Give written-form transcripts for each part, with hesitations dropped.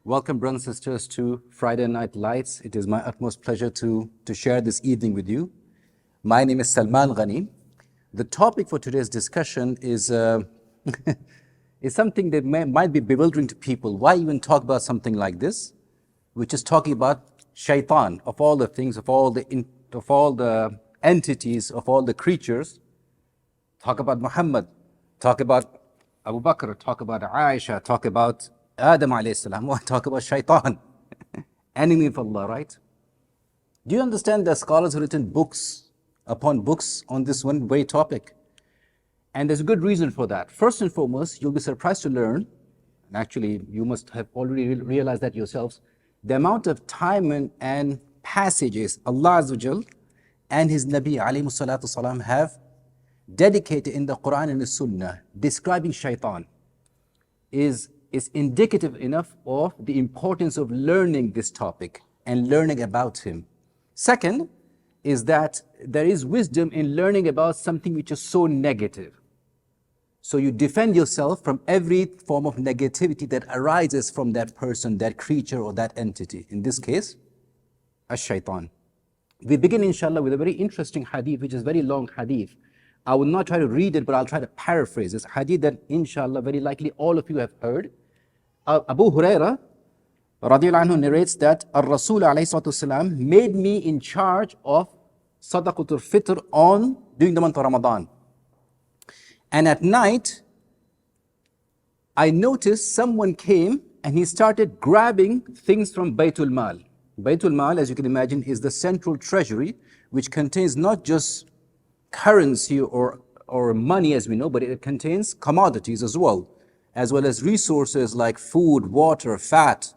Welcome, brothers and sisters, to Friday Night Lights. It is my utmost pleasure to share this evening with you. My name is Salman Gani. The topic for today's discussion is, is something that might be bewildering to people. Why even talk about something like this, which is talking about Shaytan, of all the things, of all the entities, of all the creatures. Talk about Muhammad, talk about Abu Bakr, talk about Aisha, talk about Adam alayhi salam, talk about Shaytan, enemy of Allah, right? Do you understand that scholars have written books upon books on this one very topic? And there's a good reason for that. First and foremost, you'll be surprised to learn, and actually you must have already realized that yourselves, the amount of time and passages Allah Azza wa Jal and His Nabi alayhi salatu salam have dedicated in the Quran and the Sunnah describing Shaytan is indicative enough of the importance of learning this topic and learning about him. Second is that there is wisdom in learning about something which is so negative. So you defend yourself from every form of negativity that arises from that person, that creature, or that entity. In this case, Shaytan. We begin, inshallah, with a very interesting hadith, which is a very long hadith. I will not try to read it, but I'll try to paraphrase this hadith that, inshallah, very likely all of you have heard. Abu Hurairah radiallahu anhu narrates that Ar-Rasul alayhi salatu wasalam made me in charge of Sadaqatul Fitr during the month of Ramadan. And at night, I noticed someone came and he started grabbing things from Baytul Mal. Baytul Mal, as you can imagine, is the central treasury, which contains not just currency or money as we know, but it contains commodities as well as resources like food, water, fat,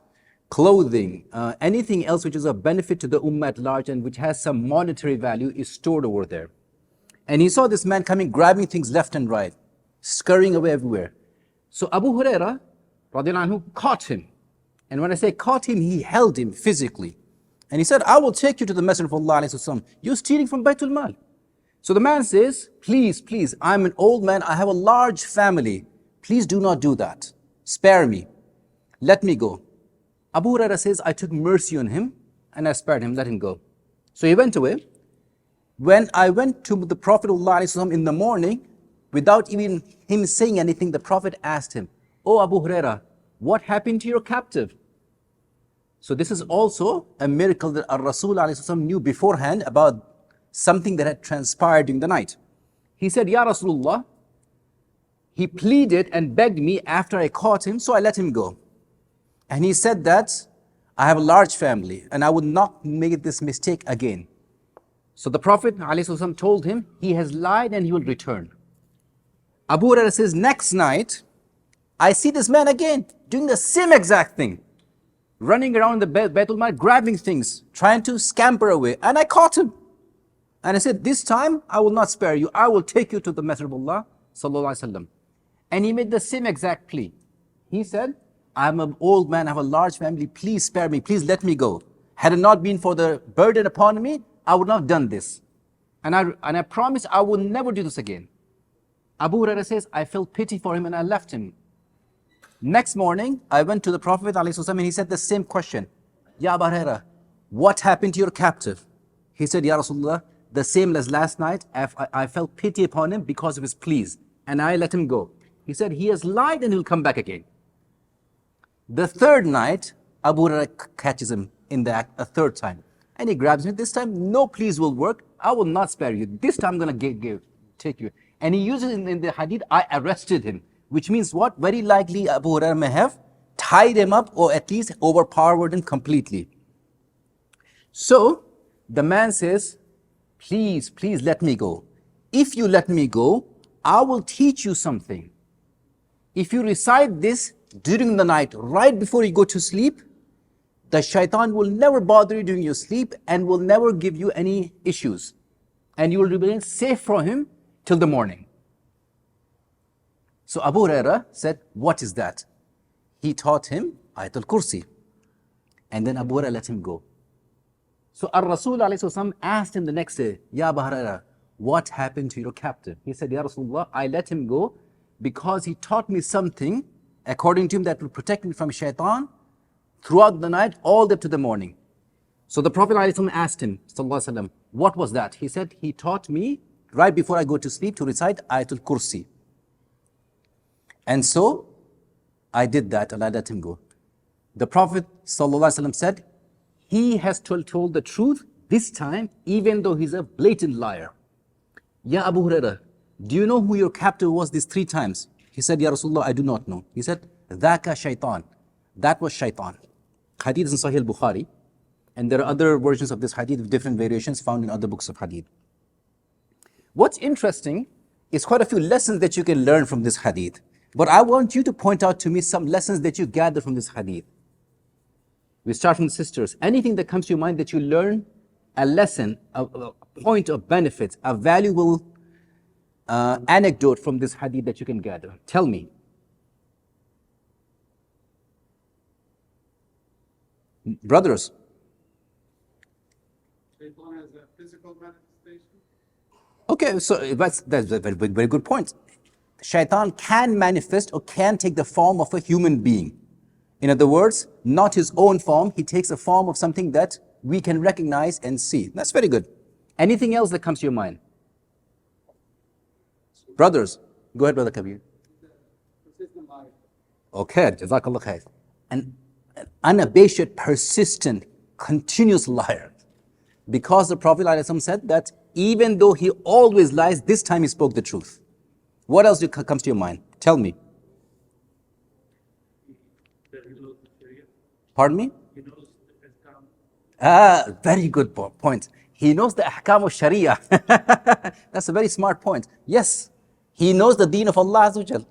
clothing, anything else which is of benefit to the ummah at large and which has some monetary value is stored over there. And he saw this man coming, grabbing things left and right, scurrying away everywhere. So Abu Hurairah radiallahu anhu caught him. And when I say caught him, he held him physically. And he said, I will take you to the Messenger of Allah alayhi wasallam. You're stealing from Baytul Mal. So the man says, please, I'm an old man, I have a large family. Please do not do that. Spare me. Let me go. Abu Hurairah says, I took mercy on him and I spared him, let him go. So he went away. When I went to the Prophet ﷺ in the morning, without even him saying anything, the Prophet asked him, Oh Abu Hurairah, what happened to your captive? So this is also a miracle that Ar-Rasul ﷺ knew beforehand about something that had transpired during the night. He said, Ya Rasulullah, he pleaded and begged me after I caught him, so I let him go. And he said that I have a large family and I would not make this mistake again. So the Prophet ﷺ told him, he has lied and he will return. Abu Hurairah says, next night, I see this man again doing the same exact thing, running around the Baytul Mal, grabbing things, trying to scamper away, and I caught him. And I said, this time I will not spare you. I will take you to the Messenger of Allah sallallahu alaihi wasallam. And he made the same exact plea. He said, I'm an old man, I have a large family, please spare me, please let me go. Had it not been for the burden upon me, I would not have done this. And I promise I will never do this again. Abu Hurairah says, I felt pity for him and I left him. Next morning, I went to the Prophet ﷺ and he said the same question. Ya Abu Hurairah, what happened to your captive? He said, Ya Rasulullah, the same as last night, I felt pity upon him because of his pleas and I let him go. He said, he has lied and he'll come back again. The third night, Abu Hurairah catches him in the act a third time. And he grabs him. This time, no pleas will work. I will not spare you. This time I'm going to take you. And he uses in the hadith, I arrested him. Which means what? Very likely Abu Hurairah may have tied him up or at least overpowered him completely. So, the man says, please let me go. If you let me go, I will teach you something. If you recite this during the night, right before you go to sleep, the Shaitan will never bother you during your sleep and will never give you any issues. And you will remain safe from him till the morning. So Abu Hurairah said, what is that? He taught him Ayatul Kursi. And then Abu Hurairah let him go. So Ar-Rasul asked him the next day, Ya Abu Hurairah, what happened to your captive? He said, Ya Rasulullah, I let him go because he taught me something, according to him, that will protect me from Shaitan throughout the night, all the way up to the morning. So the Prophet ﷺ asked him, sallallahu alaihi wasallam, what was that? He said, he taught me right before I go to sleep to recite Ayatul Kursi. And so I did that and I let him go. The Prophet ﷺ said, he has told the truth this time, even though he's a blatant liar. Ya Abu Hurairah, do you know who your captor was these 3 times? He said, Ya Rasulullah, I do not know. He said, Dhaka Shaytan. That was Shaytan. Hadith is in Sahih Bukhari. And there are other versions of this hadith with different variations found in other books of hadith. What's interesting is quite a few lessons that you can learn from this hadith. But I want you to point out to me some lessons that you gather from this hadith. We start from the sisters. Anything that comes to your mind that you learn, a lesson, a point of benefit, a valuable anecdote from this hadith that you can gather. Tell me. Brothers. Shaytan has a physical manifestation? Okay, so that's a very good point. Shaitan can manifest or can take the form of a human being. In other words, not his own form, he takes the form of something that we can recognize and see. That's very good. Anything else that comes to your mind? Brothers, go ahead, Brother Kabir. Okay, Jazakallah Khayr. An unabashed, persistent, continuous liar. Because the Prophet ﷺ said that even though he always lies, this time he spoke the truth. What else comes to your mind? Tell me. Pardon me? Very good point. He knows the ahkam of Sharia. That's a very smart point. Yes, he knows the deen of Allah Azza wa Jal.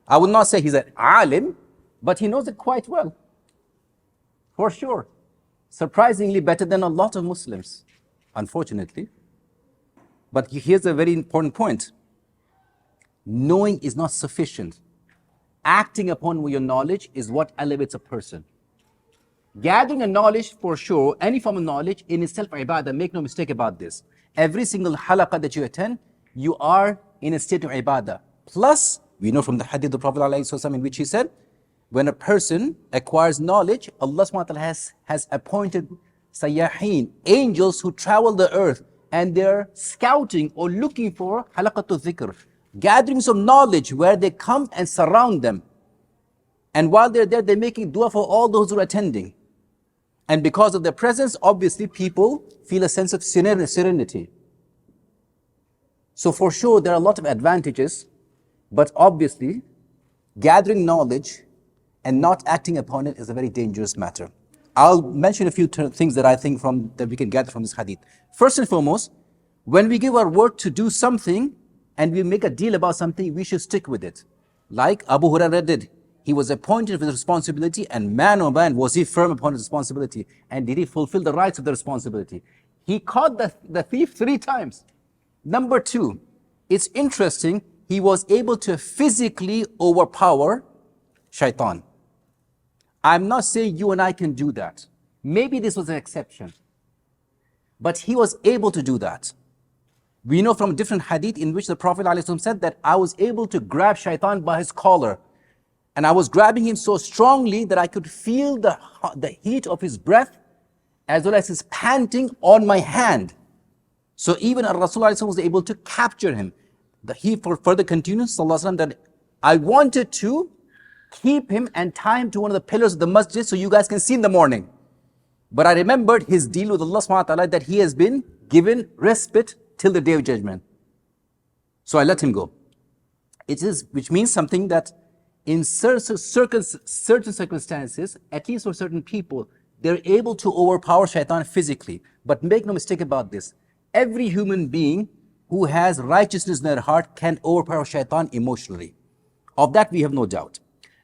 I would not say he's an alim, but he knows it quite well. For sure. Surprisingly better than a lot of Muslims, unfortunately. But here's a very important point. Knowing is not sufficient. Acting upon your knowledge is what elevates a person. Gathering a knowledge, for sure, any form of knowledge in itself ibadah, make no mistake about this. Every single halaqah that you attend, you are in a state of ibadah. Plus, we know from the hadith of the Prophet ﷺ in which he said, when a person acquires knowledge, Allah subhanahu wa ta'ala has appointed sayyahin, angels who travel the earth, and they're scouting or looking for halaqatul dhikr, gatherings of knowledge where they come and surround them. And while they're there, they're making dua for all those who are attending. And because of their presence, obviously people feel a sense of serenity. So for sure, there are a lot of advantages, but obviously, gathering knowledge and not acting upon it is a very dangerous matter. I'll mention a few things that I think that we can gather from this hadith. First and foremost, when we give our word to do something and we make a deal about something, we should stick with it. Like Abu Hurairah did. He was appointed with responsibility, and man oh man was he firm upon his responsibility, and did he fulfill the rights of the responsibility. He caught the thief 3 times. Number 2, it's interesting, he was able to physically overpower Shaitan. I'm not saying you and I can do that. Maybe this was an exception. But he was able to do that. We know from different hadith in which the Prophet ﷺ said that I was able to grab Shaitan by his collar. And I was grabbing him so strongly that I could feel the heat of his breath as well as his panting on my hand. So even Rasulullah ﷺ was able to capture him. He further continues, sallallahu alaihi wasallam, that I wanted to keep him and tie him to one of the pillars of the masjid so you guys can see in the morning. But I remembered his deal with Allah subhanahu wa ta'ala that he has been given respite till the day of judgment. So I let him go. Which means something that in certain circumstances, at least for certain people, they're able to overpower Shaitan physically. But make no mistake about this. Every human being who has righteousness in their heart can overpower Shaitan emotionally. Of that we have no doubt.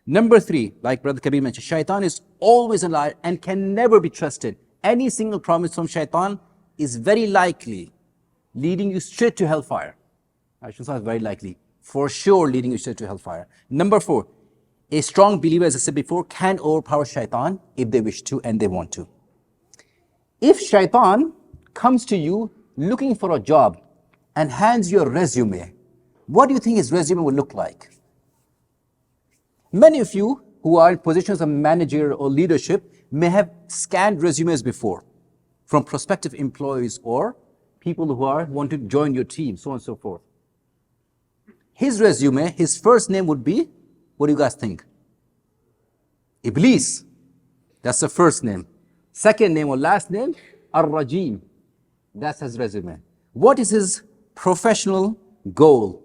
Number 3, like Brother Kabir mentioned, Shaitan is always a liar and can never be trusted. Any single promise from Shaitan is very likely leading you straight to hellfire. I should say very likely. For sure leading you straight to hellfire. Number 4, a strong believer, as I said before, can overpower Shaitan if they wish to and they want to. If Shaitan comes to you looking for a job and hands you a resume, what do you think his resume will look like? Many of you who are in positions of manager or leadership may have scanned resumes before from prospective employees or people who want to join your team, so on and so forth. His resume, his first name would be, what do you guys think? Iblis. That's the first name. Second name or last name, Ar-Rajim. That's his resume. What is his professional goal?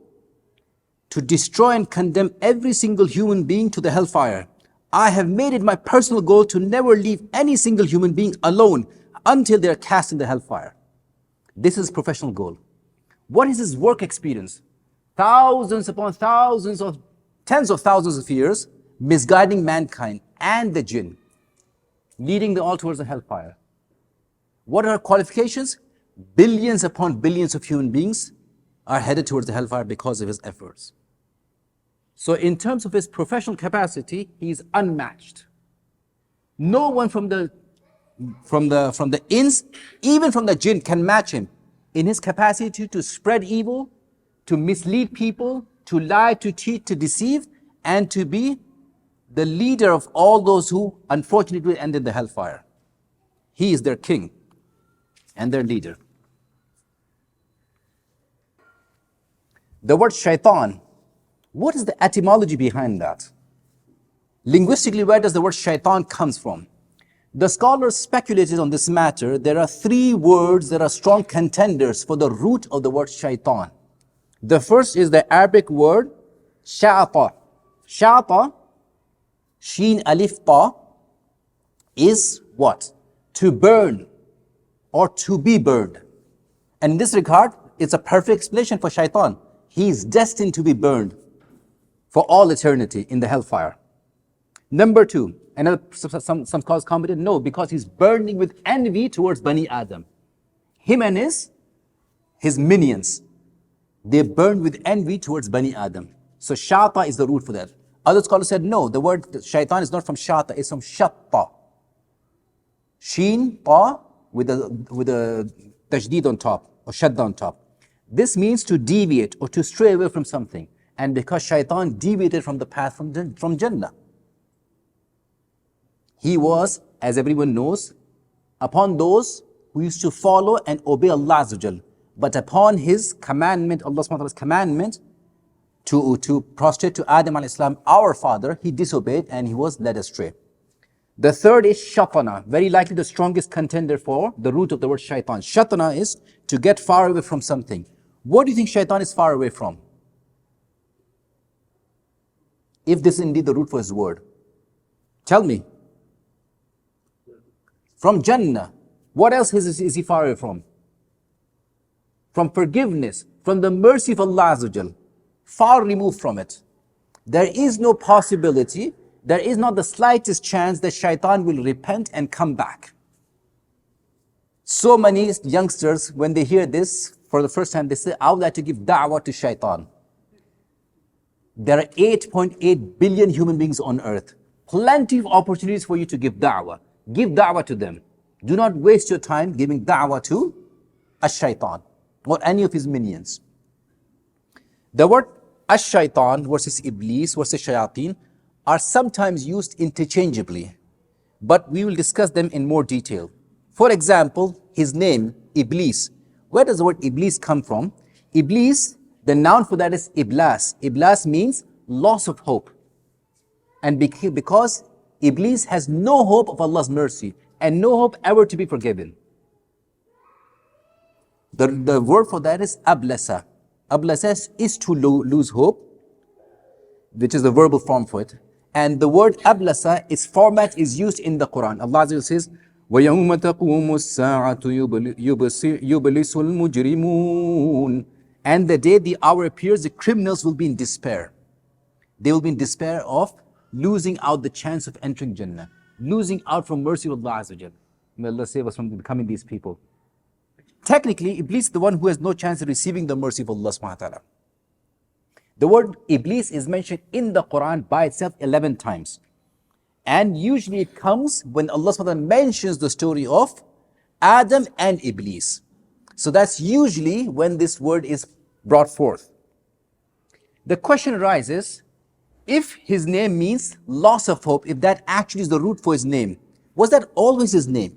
To destroy and condemn every single human being to the hellfire. I have made it my personal goal to never leave any single human being alone until they are cast in the hellfire. This is his professional goal. What is his work experience? Thousands upon thousands of, tens of thousands of years, misguiding mankind and the jinn, leading them all towards the hellfire. What are qualifications? Billions upon billions of human beings are headed towards the hellfire because of his efforts. So in terms of his professional capacity, he is unmatched. No one from the ins, even from the jinn, can match him in his capacity to spread evil, to mislead people, to lie, to cheat, to deceive, and to be the leader of all those who unfortunately end in the hellfire. He is their king and their leader. The word shaitan, what is the etymology behind that? Linguistically, where does the word shaitan comes from? The scholars speculated on this matter. There are three words that are strong contenders for the root of the word shaitan. The first is the Arabic word sha'ata. Sha'ata, sheen alif ta, is what? To burn or to be burned. And in this regard, it's a perfect explanation for shaitan. He is destined to be burned for all eternity in the hellfire. Number two, some scholars commented, no, because he's burning with envy towards Bani Adam. Him and his minions, they burn with envy towards Bani Adam. So shata is the root for that. Other scholars said, no, the word shaitan is not from shata, it's from shatta. Sheen, ta, with a tajdeed on top, or shadda on top. This means to deviate or to stray away from something. And because shaitan deviated from the path from Jannah. He was, as everyone knows, upon those who used to follow and obey Allah Azza wa Jal. But upon his commandment, Allah subhanahu wa ta'ala's commandment, to prostrate to Adam alayhi salam, our father, he disobeyed and he was led astray. The third is shatana, very likely the strongest contender for the root of the word shaitan. Shatana is to get far away from something. What do you think shaitan is far away from? If this is indeed the root for his word. Tell me. From Jannah. What else is he far away from? From forgiveness, from the mercy of Allah Azza wa Jal. Far removed from it. There is no possibility, there is not the slightest chance that shaitan will repent and come back. So many youngsters, when they hear this for the first time, they say, I would like to give da'wah to shaitan. There are 8.8 billion human beings on earth. Plenty of opportunities for you to give da'wah. Give da'wah to them. Do not waste your time giving da'wah to ash-shaitan or any of his minions. The word ash-shaitan versus iblis versus shayateen are sometimes used interchangeably, but we will discuss them in more detail. For example, his name, Iblis. Where does the word Iblis come from? Iblis, the noun for that is Iblas. Iblas means loss of hope. And because Iblis has no hope of Allah's mercy and no hope ever to be forgiven. The word for that is ablasa. Ablasa is to lose hope, which is the verbal form for it. And the word ablasa, its format is used in the Quran. Allah Azza wa says, وَيَوْمَ تَقُومُ السَّاعَةُ يُبْلِسُ الْمُجْرِمُونَ. And the day the hour appears, the criminals will be in despair. They will be in despair of losing out the chance of entering Jannah, losing out from mercy of Allah Azza wa Jal. May Allah save us from becoming these people. Technically, Iblis is the one who has no chance of receiving the mercy of Allah subhanahu wa ta'ala. The word Iblis is mentioned in the Quran by itself 11 times. And usually it comes when Allah subhanahu wa ta'ala mentions the story of Adam and Iblis. So that's usually when this word is brought forth. The question arises, If his name means loss of hope, if that actually is the root for his name, was that always his name?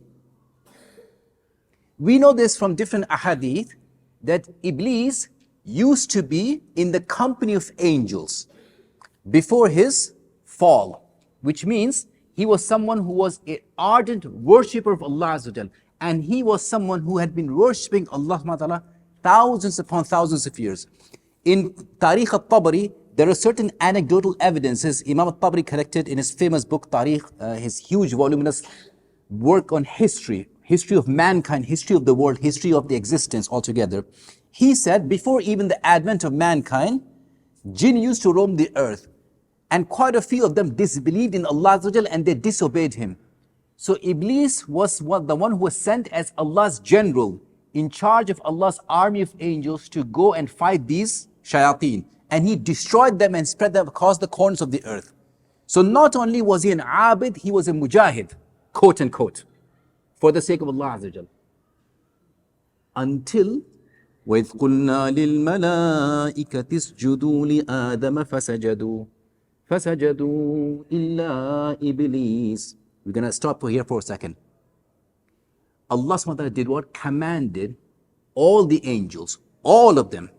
We know this from different ahadith that Iblis used to be in the company of angels before his fall, which means he was someone who was an ardent worshipper of Allah Azza wa Jal, and he was someone who had been worshipping Allah subhanahu wa ta'ala thousands upon thousands of years. In Tariq al-Tabari, there are certain anecdotal evidences Imam al-Tabari collected in his famous book Tariq, his huge voluminous work on history of mankind, history of the world, history of the existence altogether. He said before even the advent of mankind, jinn used to roam the earth, and quite a few of them disbelieved in Allah Azza wa Jal and they disobeyed him. So Iblis was the one who was sent as Allah's general, in charge of Allah's army of angels to go and fight these shayateen. And he destroyed them and spread them across the corners of the earth. So not only was he an abid, he was a mujahid, quote unquote, for the sake of Allah Azza wa Jal. Until وَإِذْ قُلْنَا لِلْمَلَائِكَةِ اسْجُدُوا لِآدَمَ فَسَجَدُوا إِلَّا إِبْلِيسَ. We're going to stop here for a second. Allah subhanahu wa ta'ala did what? Commanded all the angels, all of them,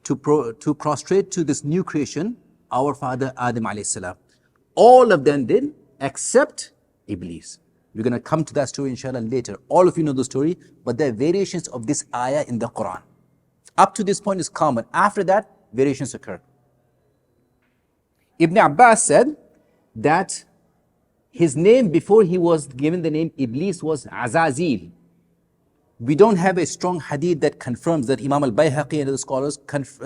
to prostrate to this new creation, our father Adam alayhi salam. All of them did, except Iblis. We're going to come to that story inshallah later. All of you know the story, but there are variations of this ayah in the Quran. Up to this point is common. After that, variations occur. Ibn Abbas said that his name before he was given the name Iblis was Azazil. We don't have a strong hadith that confirms that. Imam al-Bayhaqi and other scholars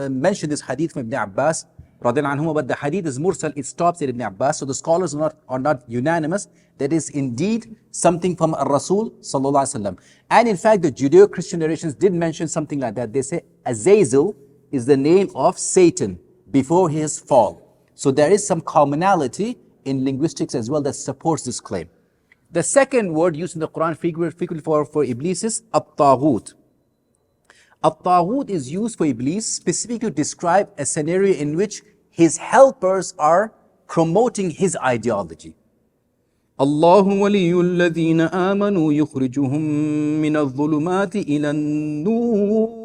mention this hadith from Ibn Abbas, but the hadith is mursal, it stops at Ibn Abbas, so the scholars are not unanimous that is indeed something from Rasul sallallahu alaihi wasallam. And in fact, the Judeo-Christian narrations did mention something like that. They say Azazel is the name of Satan before his fall. So there is some commonality in linguistics as well that supports this claim. The second word used in the Quran frequently for Iblis is at-taghut. At-taghut is used for Iblis specifically to describe a scenario in which his helpers are promoting his ideology. Allahu waliyul ladhina amanu yukhrijuhum min adh-dhulumati ila an-nur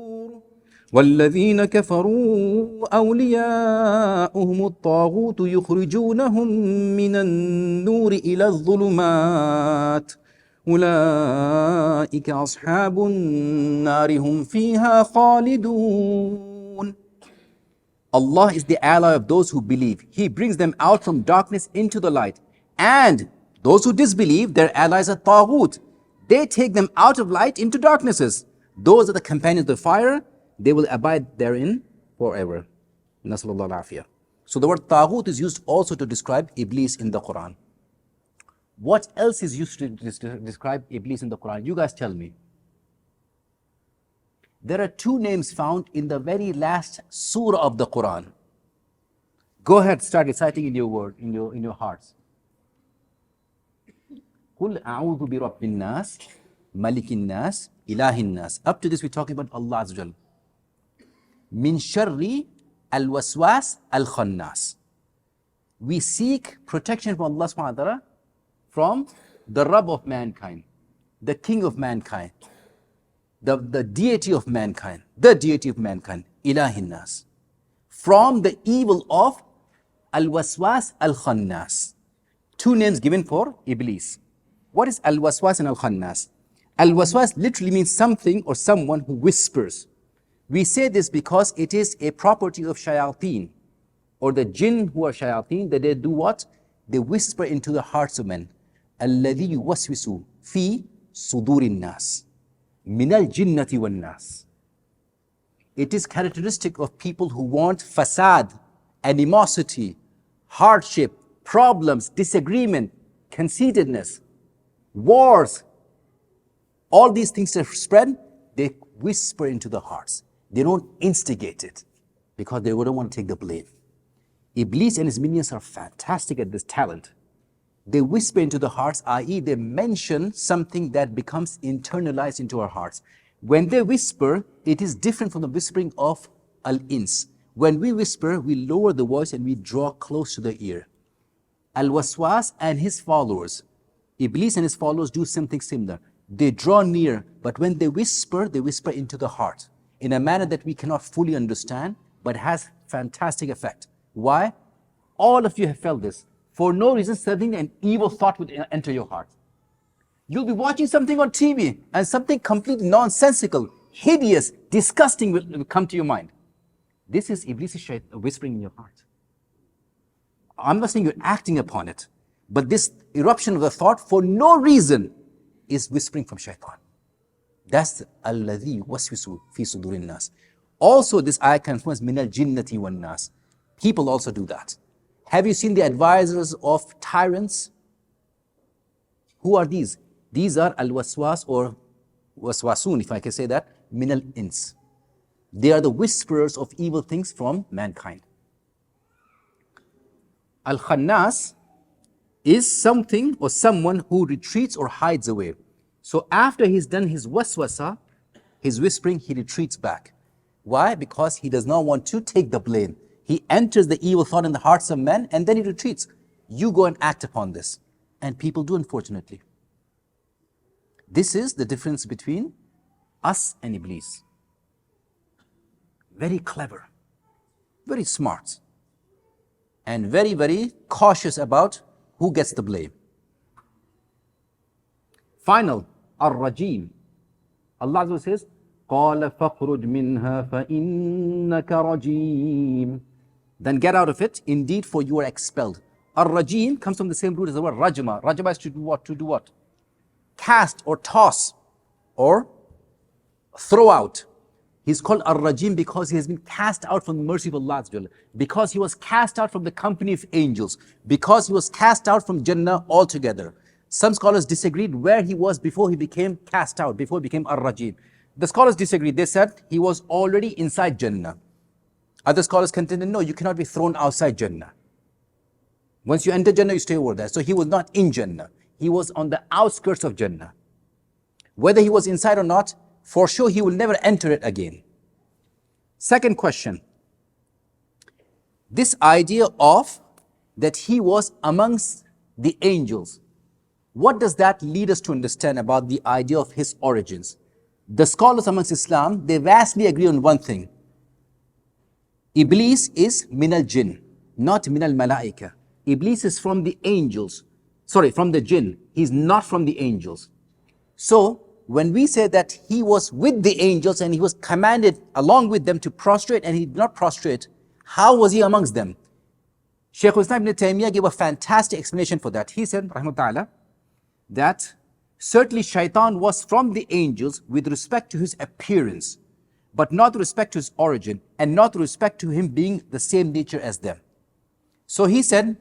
والذين كفروا أولياؤهم الطاغوت يخرجونهم من النور إلى الظلمات أولئك أصحاب النار هم فيها خالدون. Allah is the ally of those who believe. He brings them out from darkness into the light. And those who disbelieve, their allies are Taghut. They take them out of light into darknesses. Those are the companions of the fire. They will abide therein forever. Nasallallahu afiyah. So the word Taghut is used also to describe Iblis in the Quran. What else is used to describe Iblis in the Quran? You guys tell me. There are two names found in the very last surah of the Quran. Go ahead, start reciting in your word, in your hearts. قُلْ أَعُوذُ بِرَبِّ النَّاسِ مَلِكِ النَّاسِ إِلَهِ النَّاسِ. Up to this we're talking about Allah Azza wa Jal. Min sharri al-waswas al-khannas. We seek protection from Allah subhanahu wa ta'ala from the Rabb of mankind, the King of mankind, the deity of mankind, Ilahin Nas, from the evil of al-waswas al-khannas. Two names given for Iblis. What is al-waswas and al-khannas? Al-waswas literally means something or someone who whispers. We say this because it is a property of shayateen, or the jinn who are shayateen, that they do what? They whisper into the hearts of men. الَّذِي يُوَسْوِسُ فِي صُدُورِ النَّاسِ مِنَ الْجِنَّةِ وَالنَّاسِ. It is characteristic of people who want fasad, animosity, hardship, problems, disagreement, conceitedness, wars. All these things that spread, they whisper into the hearts. They don't instigate it because they wouldn't want to take the blame. Iblis and his minions are fantastic at this talent. They whisper into the hearts, i.e. they mention something that becomes internalized into our hearts. When they whisper, it is different from the whispering of al-ins. When we whisper, we lower the voice and we draw close to the ear. Al-Waswas and his followers, Iblis and his followers do something similar. They draw near, but when they whisper into the heart in a manner that we cannot fully understand, but has fantastic effect. Why? All of you have felt this. For no reason, suddenly an evil thought would enter your heart. You'll be watching something on TV and something completely nonsensical, hideous, disgusting will come to your mind. This is Iblis' whispering in your heart. I'm not saying you're acting upon it, but this eruption of the thought for no reason is whispering from Shaytan. That's alladhi waswisu fi sudurin nas. Also, this ayah confirms minal jinnati wan nas. People also do that. Have you seen the advisors of tyrants? Who are these? These are al-waswas or waswasun, if I can say that, minal ins. They are the whisperers of evil things from mankind. Al-khannas is something or someone who retreats or hides away. So after he's done his waswasa, his whispering, he retreats back. Why? Because he does not want to take the blame. He enters the evil thought in the hearts of men and then he retreats. You go and act upon this. And people do, unfortunately. This is the difference between us and Iblis. Very clever, very smart, and very, very cautious about who gets the blame. Final, Ar-Rajim. Allah says, قَالَ فَخْرُجْ مِنْهَا فَإِنَّكَ رَجِيمٌ. Then get out of it, indeed, for you are expelled. Ar-Rajim comes from the same root as the word Rajma. Rajma is to do what? To do what? Cast or toss or throw out. He's called Ar-Rajim because he has been cast out from the mercy of Allah, because he was cast out from the company of angels, because he was cast out from Jannah altogether. Some scholars disagreed where he was before he became cast out, before he became Ar-Rajim. The scholars disagreed. They said he was already inside Jannah. Other scholars contended, no, you cannot be thrown outside Jannah. Once you enter Jannah, you stay over there. So he was not in Jannah. He was on the outskirts of Jannah. Whether he was inside or not, for sure he will never enter it again. Second question. This idea of that he was amongst the angels, what does that lead us to understand about the idea of his origins? The scholars amongst Islam, they vastly agree on one thing. Iblis is min al-jinn, not min al-malaika. Iblis is from the angels. Sorry, from the jinn. He's not from the angels. So, when we say that he was with the angels and he was commanded along with them to prostrate and he did not prostrate, how was he amongst them? Shaykh Islam ibn Taymiyyah gave a fantastic explanation for that. He said, rahmatullah, that certainly Shaitan was from the angels with respect to his appearance, but not with respect to his origin and not with respect to him being the same nature as them. So he said,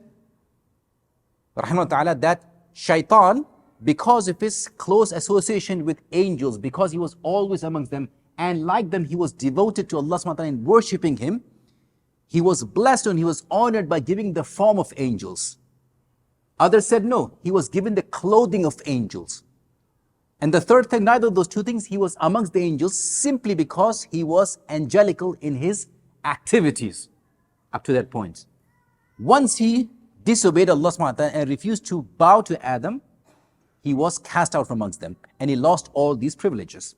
rahmatullah, that Shaitan, because of his close association with angels, because he was always amongst them, and like them, he was devoted to Allah subhanahu wa ta'ala in worshipping him, he was blessed and he was honored by giving the form of angels. Others said no, he was given the clothing of angels. And the third thing, neither of those two things, he was amongst the angels simply because he was angelical in his activities up to that point. Once he disobeyed Allah subhanahu wa ta'ala and refused to bow to Adam, he was cast out from amongst them and he lost all these privileges.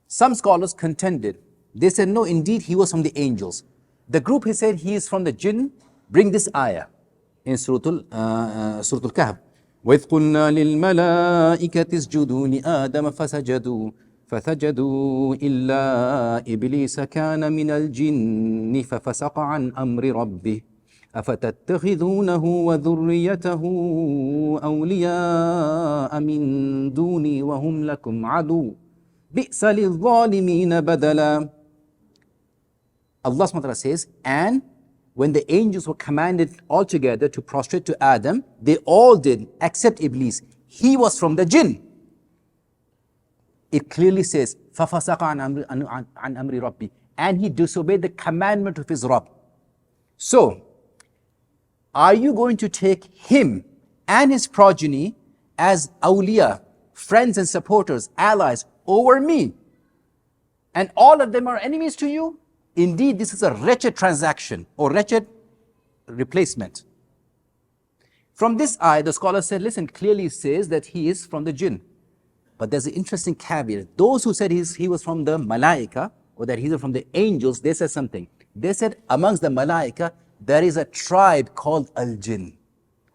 Some scholars contended, they said no, indeed he was from the angels. The group who said he is from the jinn bring this ayah in Surah Al-Kahf. وَإِذْ قُلْنَا لِلْمَلَائِكَةِ اسْجُدُوا لِآدَمَ فَسَجَدُوا إِلَّا إِبْلِيسَ كَانَ مِنَ الْجِنِّ فَفَسَقَ عَنْ أَمْرِ رَبِّهِ أَفَتَتَّخِذُونَهُ وَذُرِّيَّتَهُ أَوْلِيَاءَ مِن دُونِي وَهُمْ لَكُمْ عَدُوٌّ بِئْسَ لِلظَّالِمِينَ بَدَلًا. Allah subhanahu wa ta'ala says, and when the angels were commanded altogether to prostrate to Adam, they all did except Iblis. He was from the jinn. It clearly says, فَفَسَقَ عَنْ أَمْرِ رَبِّهِ, and he disobeyed the commandment of his Rabb. So, are you going to take him and his progeny as awliya, friends and supporters, allies over me? And all of them are enemies to you? Indeed, this is a wretched transaction or wretched replacement. From this ayah, the scholar said, listen, clearly says that he is from the jinn. But there's an interesting caveat. Those who said he was from the malaika, or that he's from the angels, they said something. They said amongst the malaika, there is a tribe called al-jinn.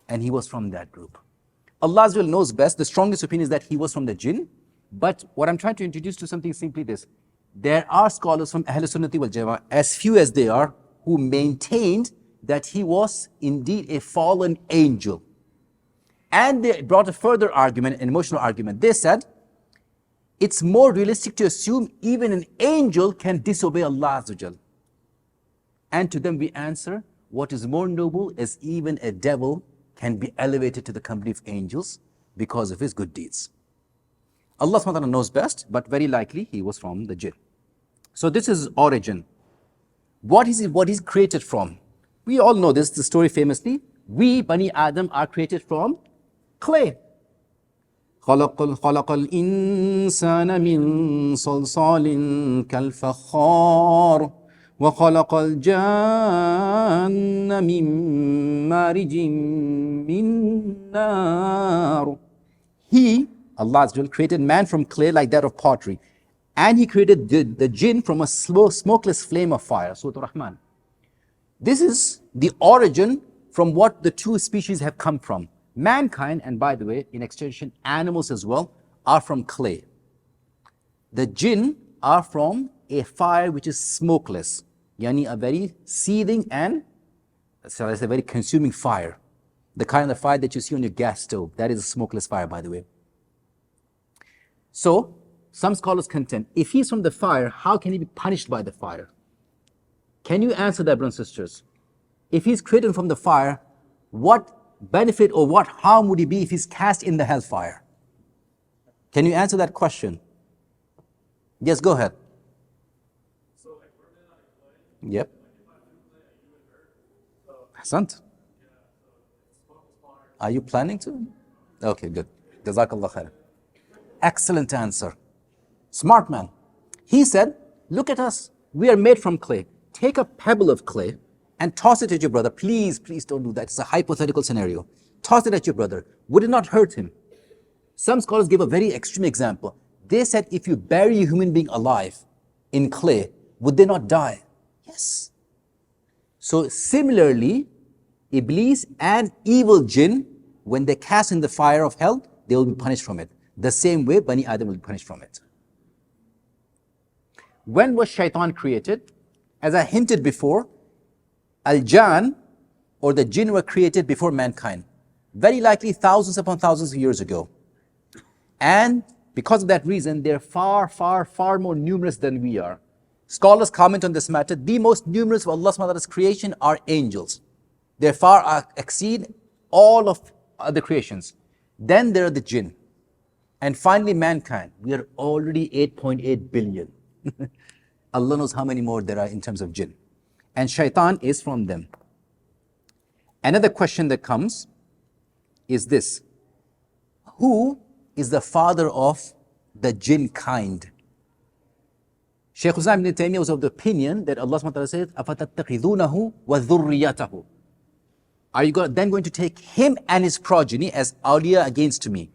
And he was from that group. Allah Azza wa Jalla knows best. The strongest opinion is that he was from the jinn. But what I'm trying to introduce to something is simply this. There are scholars from Ahl Sunnati wal Jama'ah, as few as they are, who maintained that he was indeed a fallen angel. And they brought a further argument, an emotional argument. They said, it's more realistic to assume even an angel can disobey Allah Azza wa Jalla. And to them we answer, what is more noble is even a devil can be elevated to the company of angels because of his good deeds. Allah subhanahu wa ta'ala knows best, but very likely he was from the jinn. So this is origin. What is he's created from? We all know this, the story famously. We, Bani Adam, are created from clay. خلق الإنسان من صلصال كالفخار وخلق الجان من مارج من نار. He, Allah Azza wa Jalla, created man from clay like that of pottery. And he created the jinn from a smokeless flame of fire. Surah Ar-Rahman. This is the origin from what the two species have come from. Mankind, and by the way, in extension, animals as well, are from clay. The jinn are from a fire which is smokeless. Yani a very seething and, so I say, very consuming fire. The kind of fire that you see on your gas stove. That is a smokeless fire, by the way. So, some scholars contend, if he's from the fire, how can he be punished by the fire? Can you answer that, brothers and sisters? If he's created from the fire, what benefit or what harm would he be if he's cast in the hellfire? Can you answer that question? Yes, go ahead. Yep. Hasant. Are you planning to? Okay, good. Jazakallah khair. Excellent answer. Smart man. He said, look at us. We are made from clay. Take a pebble of clay and toss it at your brother. Please, please don't do that. It's a hypothetical scenario. Toss it at your brother. Would it not hurt him? Some scholars give a very extreme example. They said if you bury a human being alive in clay, would they not die? Yes. So similarly, Iblis and evil jinn, when they cast in the fire of hell, they will be punished from it. The same way Bani Adam will be punished from it. When was Shaitan created? As I hinted before, Al-Jan, or the jinn, were created before mankind. Very likely thousands upon thousands of years ago. And because of that reason, they're far, far, far more numerous than we are. Scholars comment on this matter. The most numerous of Allah subhanahu wa ta'ala's creation are angels. They far exceed all of other creations. Then there are the jinn. And finally mankind. We are already 8.8 billion. Allah knows how many more there are in terms of jinn. And Shaitan is from them. Another question that comes is this. Who is the father of the jinn kind? Shaykh Salman ibn Taymiyyah was of the opinion that Allah subhanahu wa ta'ala said, أَفَتَتَّخِذُونَهُ وَذُرِّيَّتَهُ. Are you then going to take him and his progeny as awliya against me?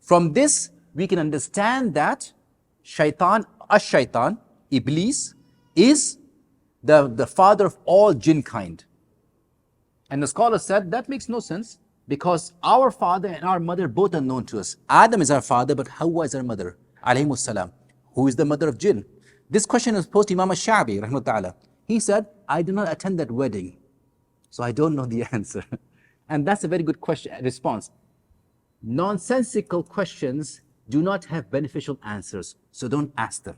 From this, we can understand that Shaitan, Shaitan, Iblis, is the father of all jinn kind. And the scholar said that makes no sense because our father and our mother both are known to us. Adam is our father, but Hawa is our mother. Alayhimus salam. Who is the mother of jinn? This question was posed to Imam al-Shabi, rahmatullah. He said, I did not attend that wedding, so I don't know the answer. And that's a very good response. Nonsensical questions do not have beneficial answers, so don't ask them.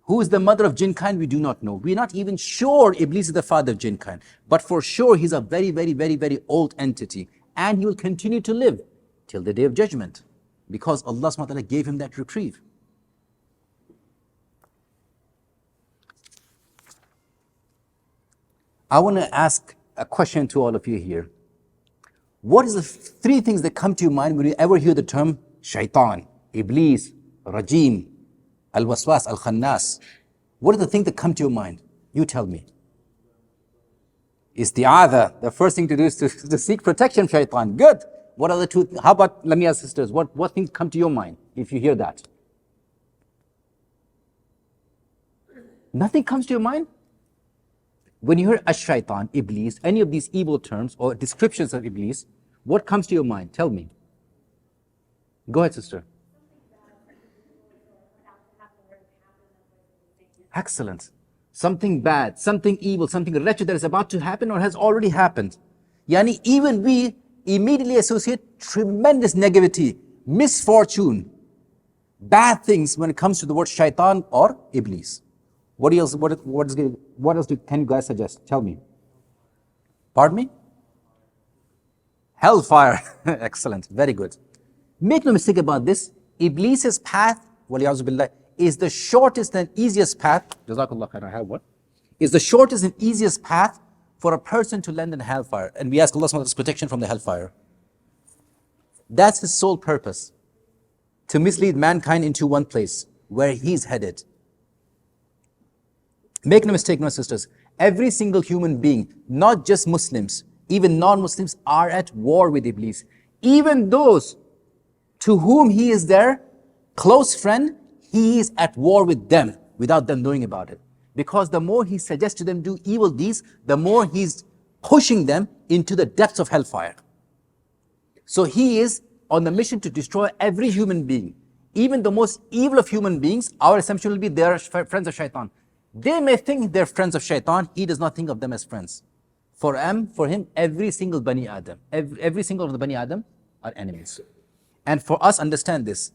Who is the mother of jinn kind? We do not know. We're not even sure Iblis is the father of jinn kind. But for sure, he's a very, very, very, very old entity. And he will continue to live till the day of judgment. Because Allah subhanahu wa ta'ala gave him that reprieve. I want to ask a question to all of you here. What is the three things that come to your mind when you ever hear the term Shaitan, Iblis, Rajim, Al-Waswas, Al-Khannas? What are the things that come to your mind? You tell me. Isti'adha, the first thing to do is to seek protection from Shaytan. Good. What are the two? How about, let me ask sisters, what things come to your mind if you hear that? Nothing comes to your mind? When you hear Shaytan, Iblis, any of these evil terms or descriptions of Iblis, what comes to your mind? Tell me. Go ahead, sister. Excellent. Something bad, something evil, something wretched that is about to happen or has already happened. Yani, even we immediately associate tremendous negativity, misfortune, bad things when it comes to the word Shaitan or Iblis. What else? Can you guys suggest? Tell me. Pardon me? Hellfire. Excellent. Very good. Make no mistake about this. Iblis's path, waliyahzu billah, is the shortest and easiest path. Jazakallah khair, I have one. Is the shortest and easiest path for a person to land in hellfire. And we ask Allah subhanahu wa ta'ala's protection from the hellfire. That's his sole purpose. To mislead mankind into one place where he's headed. Make no mistake, my sisters. Every single human being, not just Muslims, even non-Muslims, are at war with Iblis. Even those to whom he is their close friend, he is at war with them without them knowing about it. Because the more he suggests to them do evil deeds, the more he's pushing them into the depths of hellfire. So he is on the mission to destroy every human being. Even the most evil of human beings, our assumption will be they are friends of Shaitan. They may think they're friends of Shaitan, he does not think of them as friends. For him, every single Bani Adam, every single of the Bani Adam are enemies. And for us, understand this,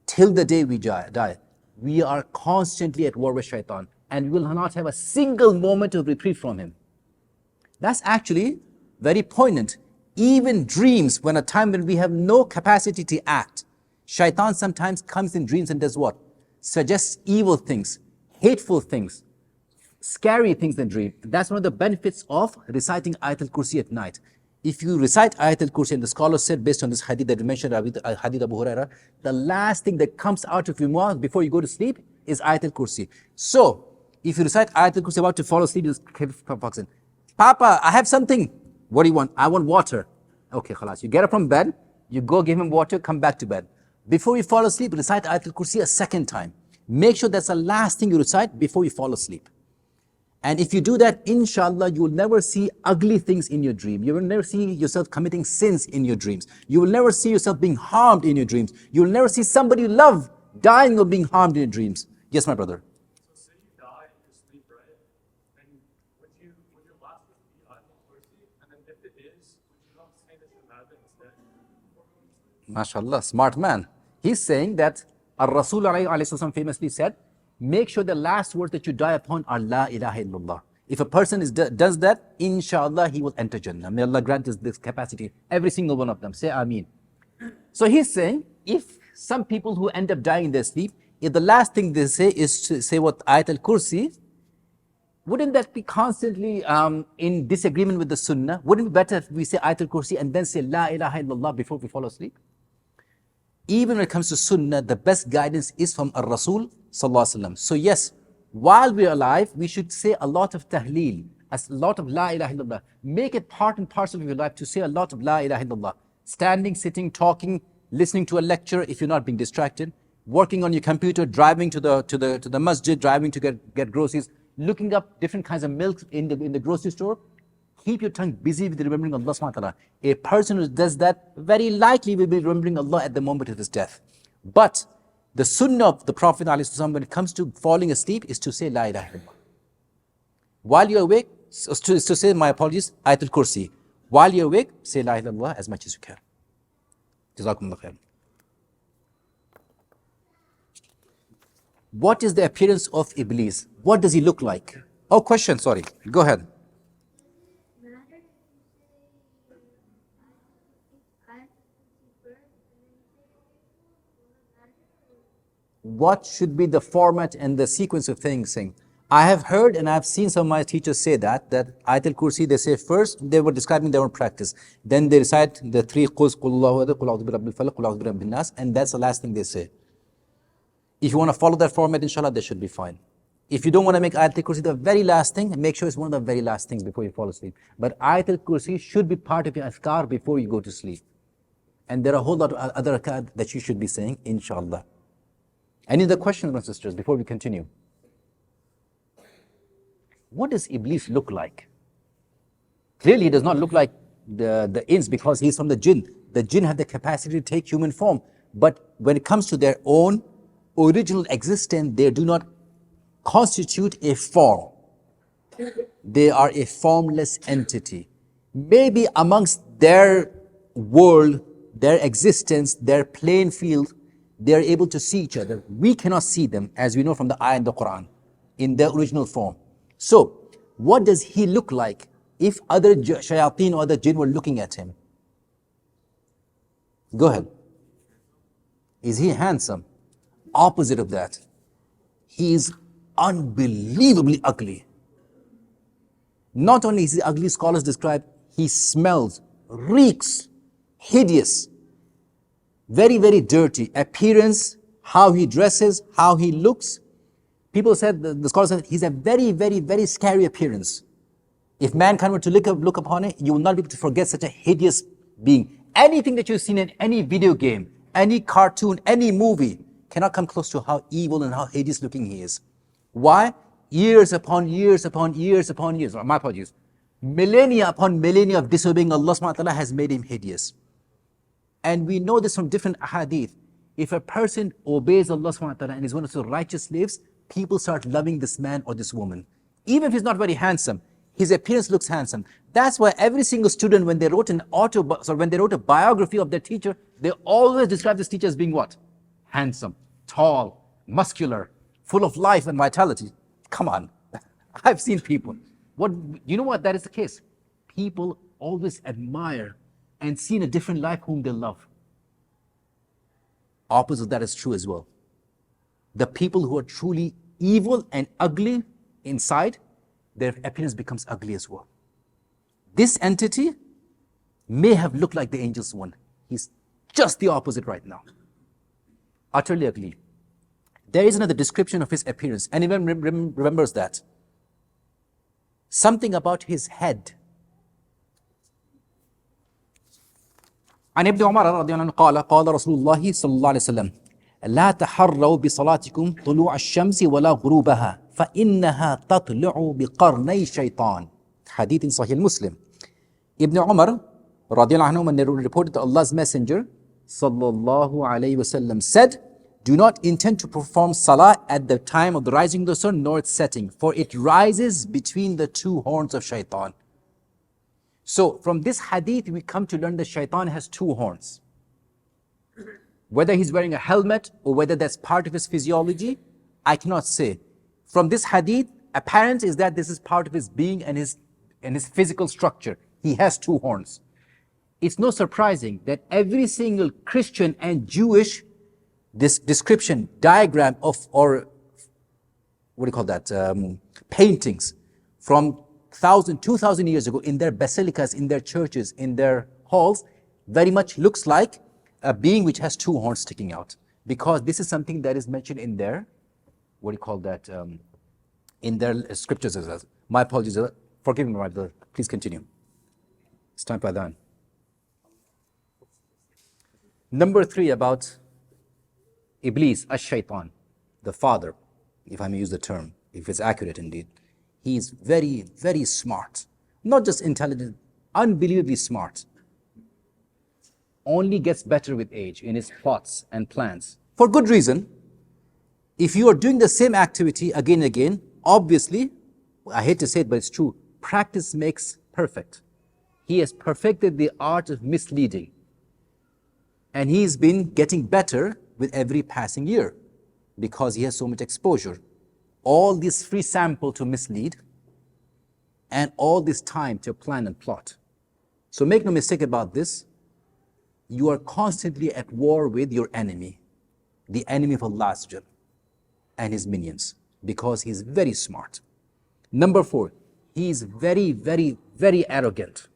till the day we die, we are constantly at war with Shaitan and we will not have a single moment of reprieve from him. That's actually very poignant. Even dreams, when a time when we have no capacity to act, Shaitan sometimes comes in dreams and does what? Suggests evil things, hateful things, scary things in dream. That's one of the benefits of reciting Ayatul Kursi at night. If you recite Ayatul Kursi, and the scholars said based on this hadith that we mentioned, Hadith of Abu Hurairah, the last thing that comes out of your mouth before you go to sleep is Ayatul Kursi. So, if you recite Ayatul Kursi about to fall asleep, you just walks in. Papa, I have something. What do you want? I want water. Okay, khalas. You get up from bed, you go give him water, come back to bed. Before you fall asleep, recite Ayatul Kursi a second time. Make sure that's the last thing you recite before you fall asleep. And if you do that, inshallah, you will never see ugly things in your dream. You will never see yourself committing sins in your dreams. You will never see yourself being harmed in your dreams. You will never see somebody you love dying or being harmed in your dreams. Yes, my brother. So say you die in your sleep, right? And would your last wish be Ayatul Kursi? And then if it is, would you not say the Shahada instead? MashaAllah, smart man. He's saying that Ar-Rasul famously said, make sure the last words that you die upon are La ilaha illallah. If a person does that, inshallah, he will enter Jannah. May Allah grant us this capacity. Every single one of them. Say Ameen. So he's saying, if some people who end up dying in their sleep, if the last thing they say is to say what Ayatul Kursi, wouldn't that be constantly in disagreement with the Sunnah? Wouldn't it be better if we say Ayatul Kursi and then say La ilaha illallah before we fall asleep? Even when it comes to Sunnah, the best guidance is from Ar-Rasul Sallallahu Alaihi Wasallam. So yes, while we're alive, we should say a lot of tahleel, a lot of La ilaha illallah. Make it part and parcel of your life to say a lot of La ilaha illallah. Standing, sitting, talking, listening to a lecture if you're not being distracted, working on your computer, driving to the masjid, driving to get groceries, looking up different kinds of milk in the grocery store. Keep your tongue busy with remembering Allah subhanahu wa ta'ala. A person who does that very likely will be remembering Allah at the moment of his death. But the sunnah of the Prophet ﷺ when it comes to falling asleep is to say La ilaha illallah. While you're awake, is to say, my apologies, Ayatul Kursi. While you're awake, say La ilaha illallah as much as you can. Jazakumullah khair. What is the appearance of Iblis? What does he look like? Oh, question, sorry. Go ahead. What should be the format and the sequence of things saying? I have heard and I've seen some of my teachers say that Ayatul Kursi, they say first, they were describing their own practice. Then they recite the three Qul Huwallahu Ahad, Qul A'udhu Birabbil Falaq, Qul A'udhu Birabbin Nas, and that's the last thing they say. If you want to follow that format, inshallah, they should be fine. If you don't want to make Ayatul Kursi the very last thing, make sure it's one of the very last things before you fall asleep. But Ayatul Kursi should be part of your azkar before you go to sleep. And there are a whole lot of other azkar that you should be saying, inshallah. Any other questions, my sisters, before we continue? What does Iblis look like? Clearly, he does not look like the ins because he's from the jinn. The jinn have the capacity to take human form. But when it comes to their own original existence, they do not constitute a form. They are a formless entity. Maybe amongst their world, their existence, their playing field, they are able to see each other. We cannot see them, as we know from the ayah in the Quran, in their original form. So, what does he look like if other shayateen or other jinn were looking at him? Go ahead. Is he handsome? Opposite of that. He is unbelievably ugly. Not only is he ugly, scholars describe, he smells, reeks, hideous, very, very dirty. Appearance, how he dresses, how he looks. People said, the scholars said, he's a very, very, very scary appearance. If mankind were to look upon it, you will not be able to forget such a hideous being. Anything that you've seen in any video game, any cartoon, any movie, cannot come close to how evil and how hideous looking he is. Why? Years upon years upon years upon years, or my apologies, millennia upon millennia of disobeying Allah subhanahu wa ta'ala has made him hideous. And we know this from different hadith. If a person obeys Allah subhanahu wa ta'ala and is one of the righteous slaves, people start loving this man or this woman. Even if he's not very handsome, his appearance looks handsome. That's why every single student, when they wrote a biography of their teacher, they always describe this teacher as being what? Handsome, tall, muscular, full of life and vitality. Come on. I've seen people. You know what? That is the case. People always admire and see in a different life whom they love. Opposite of that is true as well. The people who are truly evil and ugly inside, their appearance becomes ugly as well. This entity may have looked like the angel's one. He's just the opposite right now. Utterly ugly. There is another description of his appearance. Anyone remembers that? Something about his head. عن ابن عمر رضي الله عنه قال قال رسول الله صلى الله عليه وسلم لا تحروا بصلاتكم طلوع الشمس ولا غروبها فإنها تطلع بقرني شيطان. Hadith in Sahih Muslim. Ibn Umar رضي الله عنه, when they reported that Allah's Messenger sallallahu alayhi wasallam said, do not intend to perform salah at the time of the rising of the sun nor its setting, for it rises between the two horns of Shaitan. So from this hadith we come to learn that Shaitan has two horns. Whether he's wearing a helmet or whether that's part of his physiology, I cannot say. From this hadith, apparent is that this is part of his being and his physical structure. He has two horns. It's no surprising that every single Christian and Jewish this description, diagram of, or what do you call that, paintings from 2,000 years ago in their basilicas, in their churches, in their halls, very much looks like a being which has two horns sticking out. Because this is something that is mentioned in their, what do you call that, in their scriptures as well. My apologies, forgive me my brother, please continue. It's time for adhan. Number 3 about Iblis, Shaytan, the father, if I may use the term, if it's accurate indeed. He is very, very smart. Not just intelligent, unbelievably smart. Only gets better with age in his plots and plans. For good reason. If you are doing the same activity again and again, obviously, I hate to say it, but it's true, practice makes perfect. He has perfected the art of misleading. And he's been getting better with every passing year because he has so much exposure. All this free sample to mislead and all this time to plan and plot. So make no mistake about this. You are constantly at war with your enemy, the enemy of Allah and his minions, because he's very smart. Number 4, he is very, very, very arrogant,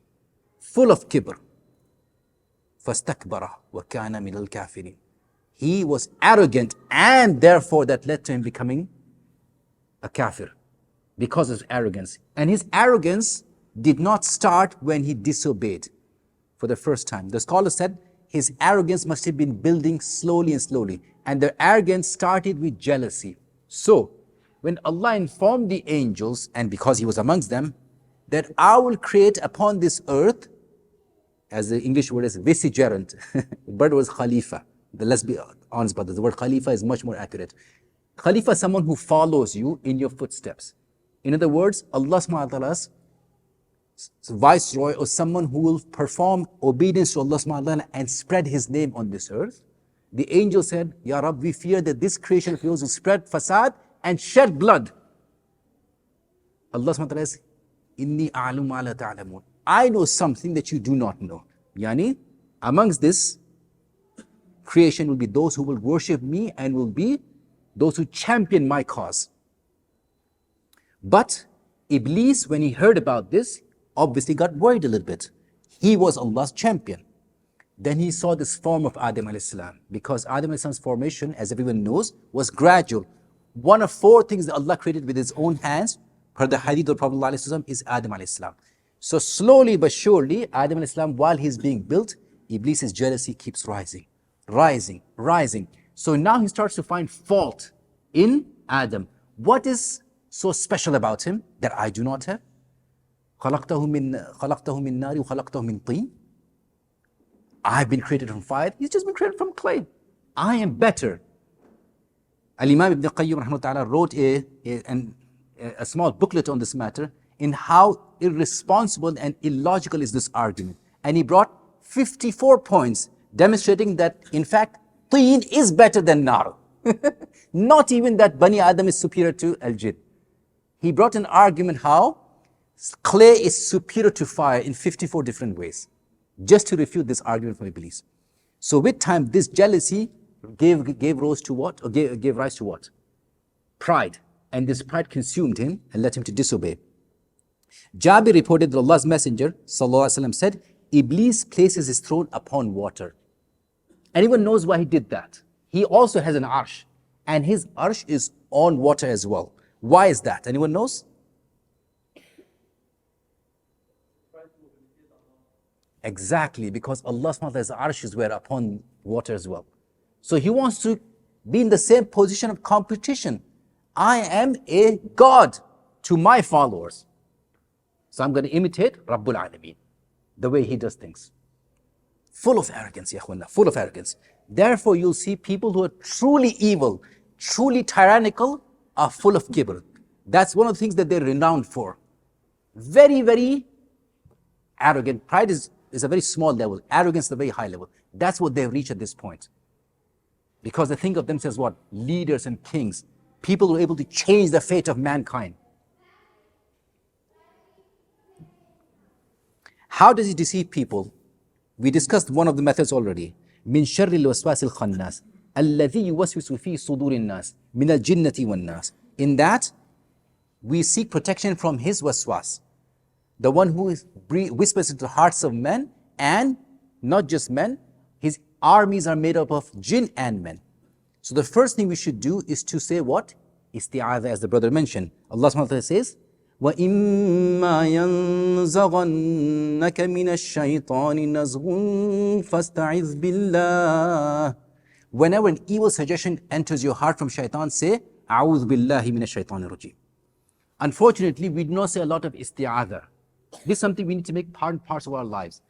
full of kibr. فَاسْتَكْبَرَ وَكَانَ مِنَ الْكَافِرِينَ. He was arrogant, and therefore that led to him becoming a kafir because of arrogance. And his arrogance did not start when he disobeyed for the first time. The scholar said his arrogance must have been building slowly and slowly. And the arrogance started with jealousy. So, when Allah informed the angels, and because he was amongst them, that I will create upon this earth, as the English word is vicegerent, the word was Khalifa. Let's be honest about this. The word Khalifa is much more accurate. Khalifa is someone who follows you in your footsteps. In other words, Allah subhanahu wa ta'ala's viceroy, or someone who will perform obedience to Allah subhanahu wa ta'ala and spread his name on this earth. The angel said, Ya Rabb, we fear that this creation of yours will spread fasad and shed blood. Allah subhanahu wa ta'ala says, Inni a'lamu ma la ta'lamun. I know something that you do not know. Yani, amongst this creation will be those who will worship me and will be those who champion my cause. But Iblis, when he heard about this, obviously got worried a little bit. He was Allah's champion. Then he saw this form of Adam alayhi salam, because Adam alayhi salam's formation, as everyone knows, was gradual. One of four things that Allah created with his own hands, per the Hadith of Abu Hurairah, is Adam alayhi salam. So slowly but surely, Adam alayhi salam, while he's being built, Iblis' jealousy keeps rising, rising, rising. So now he starts to find fault in Adam. What is so special about him that I do not have? خَلَقْتَهُ مِن نَارِ وَخَلَقْتَهُ مِن طِينٍ. I've been created from fire, he's just been created from clay. I am better. Al-Imam Ibn Qayyim rahmatullahi ta'ala wrote a small booklet on this matter, in how irresponsible and illogical is this argument. And he brought 54 points demonstrating that, in fact, teen is better than nar. Not even that Bani Adam is superior to al-jinn. He brought an argument how clay is superior to fire in 54 different ways, just to refute this argument from Iblis. So with time, this jealousy gave rise to what? Or gave rise to what? Pride. And this pride consumed him and led him to disobey. Jabir reported that Allah's Messenger ﷺ said, Iblis places his throne upon water. Anyone knows why he did that? He also has an arsh, and his arsh is on water as well. Why is that? Anyone knows? Exactly, because Allah subhanahu wa ta'ala's arsh were upon water as well. So he wants to be in the same position of competition. I am a God to my followers. So I'm going to imitate Rabbul Alameen, the way he does things. Full of arrogance, ya akhwana, full of arrogance. Therefore, you'll see people who are truly evil, truly tyrannical, are full of kibr. That's one of the things that they're renowned for. Very, very arrogant. Pride is a very small level. Arrogance is a very high level. That's what they've reached at this point. Because they think of themselves what? Leaders and kings. People who are able to change the fate of mankind. How does he deceive people? We discussed one of the methods already. من شر الوسواس الخناس الذي يوسوس في صدور الناس من الجنة والناس. In that, we seek protection from his waswas, the one who whispers into the hearts of men, and not just men. His armies are made up of jinn and men. So the first thing we should do is to say what? Isti'adha, as the brother mentioned. Allah subhanahu wa ta'ala says, وَإِمَّا يَنزَغَنَّكَ مِنَ الشَّيْطَانِ نَزْغٌ فَاسْتَعِذْ بِاللَّهِ. Whenever an evil suggestion enters your heart from shaitan, say, أَعُوذُ بِاللَّهِ مِنَ الشَّيْطَانِ الرَّجِيمِ. Unfortunately, we do not say a lot of isti'adha. This is something we need to make part and parcel of our lives.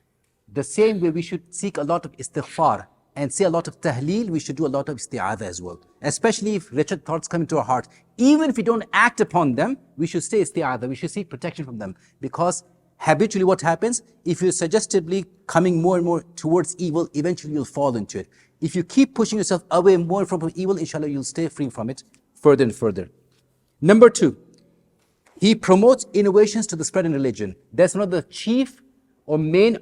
The same way we should seek a lot of istighfar and say a lot of tahleel, we should do a lot of isti'adha as well. Especially if wretched thoughts come into our heart. Even if we don't act upon them, we should say isti'adha, we should seek protection from them. Because habitually what happens, if you're suggestively coming more and more towards evil, eventually you'll fall into it. If you keep pushing yourself away more from evil, inshallah, you'll stay free from it further and further. Number two, he promotes innovations to the spread in religion. That's one of the chief or main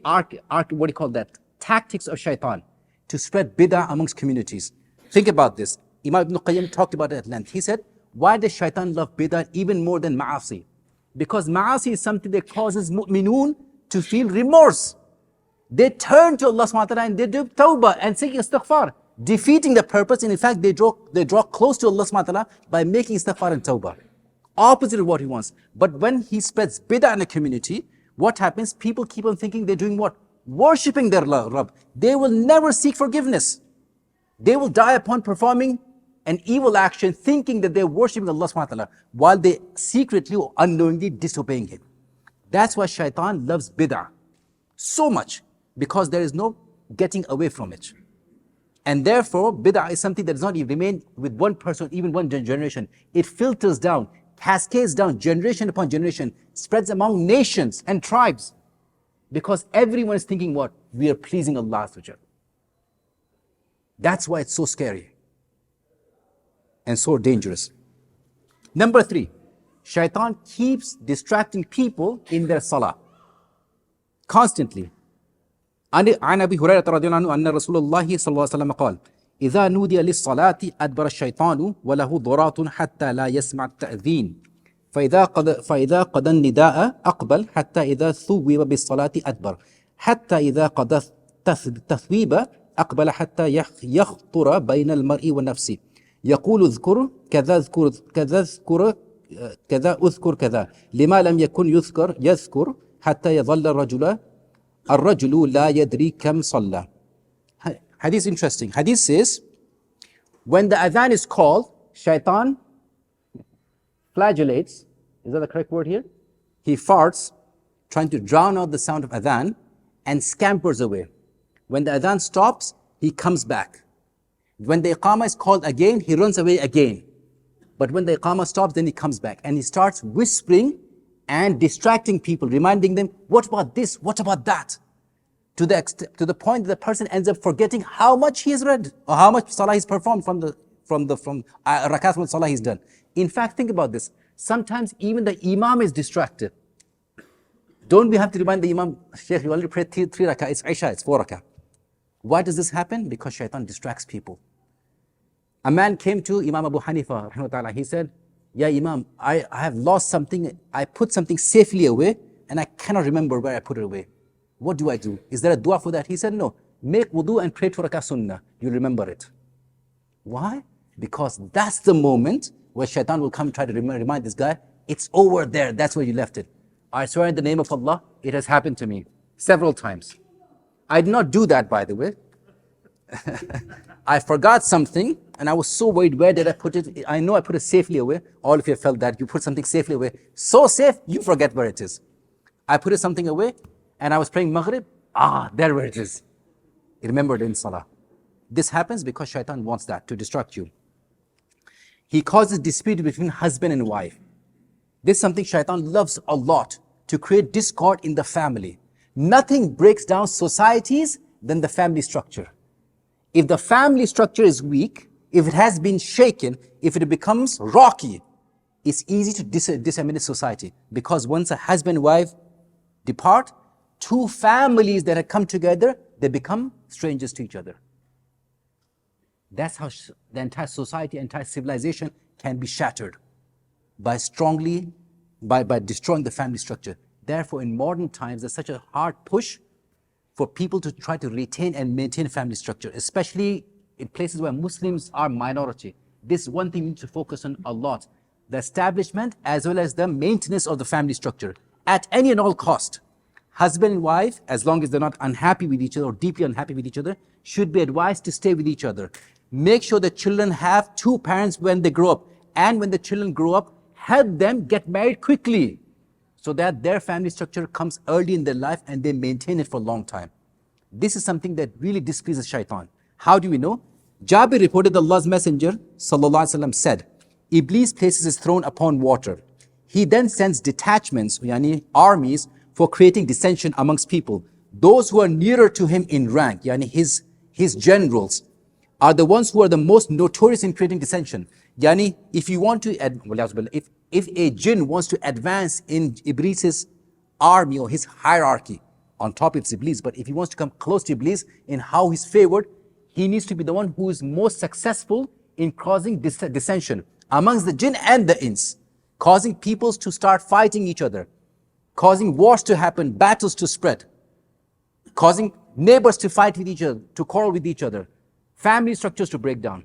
tactics of shaitan, to spread bid'ah amongst communities. Think about this. Imam Ibn Qayyim talked about it at length. He said, why does shaitan love bid'ah even more than ma'asi? Because ma'asi is something that causes mu'minun to feel remorse. They turn to Allah subhanahu wa ta'ala and they do tawbah and seek istighfar, defeating the purpose. And in fact, they draw close to Allah subhanahu wa ta'ala by making istighfar and tawbah. Opposite of what he wants. But when he spreads bid'ah in a community, what happens? People keep on thinking they're doing what? Worshipping their Rabb. They will never seek forgiveness. They will die upon performing an evil action, thinking that they're worshipping Allah subhanahu wa ta'ala, while they secretly or unknowingly disobeying Him. That's why Shaitan loves bid'ah so much, because there is no getting away from it. And therefore, bid'ah is something that does not remain with one person, even one generation. It filters down, cascades down, generation upon generation, spreads among nations and tribes. Because everyone is thinking what? We are pleasing Allah. That's why it's so scary and so dangerous. Number 3, Shaitan keeps distracting people in their salah constantly. عن أبي هريرة رضي الله عنه أن رسول الله صلى الله عليه وسلم قال إذا نودي للصلاة أدبر الشيطان وله ضرات حتى لا يسمع التأذين فإذا قضى النداء أقبل حتى إذا ثوب بالصلاة أدبر حتى إذا قضى التثويب أقبل حتى يخطر بين المرء ونفسه يقول اذكر كذا اذكر كذا اذكر كذا اذكر كذا لما لم يكن يذكر حتى يظل الرجل لا يدري كم صلى. Hadith interesting. Hadith says, when the adhan is called, Shaitan flagellates. Is that the correct word here? He farts, trying to drown out the sound of adhan, and scampers away. When the adhan stops, he comes back. When the iqamah is called again, he runs away again. But when the iqamah stops, then he comes back and he starts whispering and distracting people, reminding them, what about this? What about that? To the point that the person ends up forgetting how much he has read or how much salah he's performed from rakat of salah he's done. In fact, think about this. Sometimes even the imam is distracted. Don't we have to remind the imam, Shaykh, you already prayed 3 rakah, it's Isha, it's 4 rakah. Why does this happen? Because Shaitan distracts people. A man came to Imam Abu Hanifa, he said, yeah, Imam, I have lost something. I put something safely away and I cannot remember where I put it away. What do I do? Is there a dua for that? He said, no, make wudu and pray 2 rakah sunnah. You'll remember it. Why? Because that's the moment where Shaitan will come and try to remind this guy, it's over there, that's where you left it. I swear in the name of Allah, it has happened to me several times. I did not do that, by the way. I forgot something and I was so worried, where did I put it? I know I put it safely away. All of you have felt that. You put something safely away. So safe, you forget where it is. I put something away and I was praying Maghrib. There where it is. He remembered in Salah. This happens because Shaitan wants that, to distract you. He causes dispute between husband and wife. This is something Shaitan loves a lot, to create discord in the family. Nothing breaks down societies than the family structure. If the family structure is weak, if it has been shaken, if it becomes rocky, it's easy to disseminate society. Because once a husband and wife depart, 2 families that have come together, they become strangers to each other. That's how the entire society, entire civilization can be shattered by destroying the family structure. Therefore, in modern times, there's such a hard push for people to try to retain and maintain family structure, especially in places where Muslims are minority. This is one thing we need to focus on a lot. The establishment as well as the maintenance of the family structure at any and all cost. Husband and wife, as long as they're not unhappy with each other or deeply unhappy with each other, should be advised to stay with each other. Make sure the children have 2 parents when they grow up. And when the children grow up, help them get married quickly, so that their family structure comes early in their life and they maintain it for a long time. This is something that really displeases Shaitan. How do we know? Jabir reported Allah's Messenger ﷺ said, Iblis places his throne upon water. He then sends detachments, yani armies, for creating dissension amongst people. Those who are nearer to him in rank, yani his generals, are the ones who are the most notorious in creating dissension. Yani, if you want to, if a jinn wants to advance in Iblis's army or his hierarchy, on top it's Iblis, but if he wants to come close to Iblis in how he's favored, he needs to be the one who is most successful in causing dissension amongst the jinn and the ins, causing peoples to start fighting each other, causing wars to happen, battles to spread, causing neighbors to fight with each other, to quarrel with each other, family structures to break down.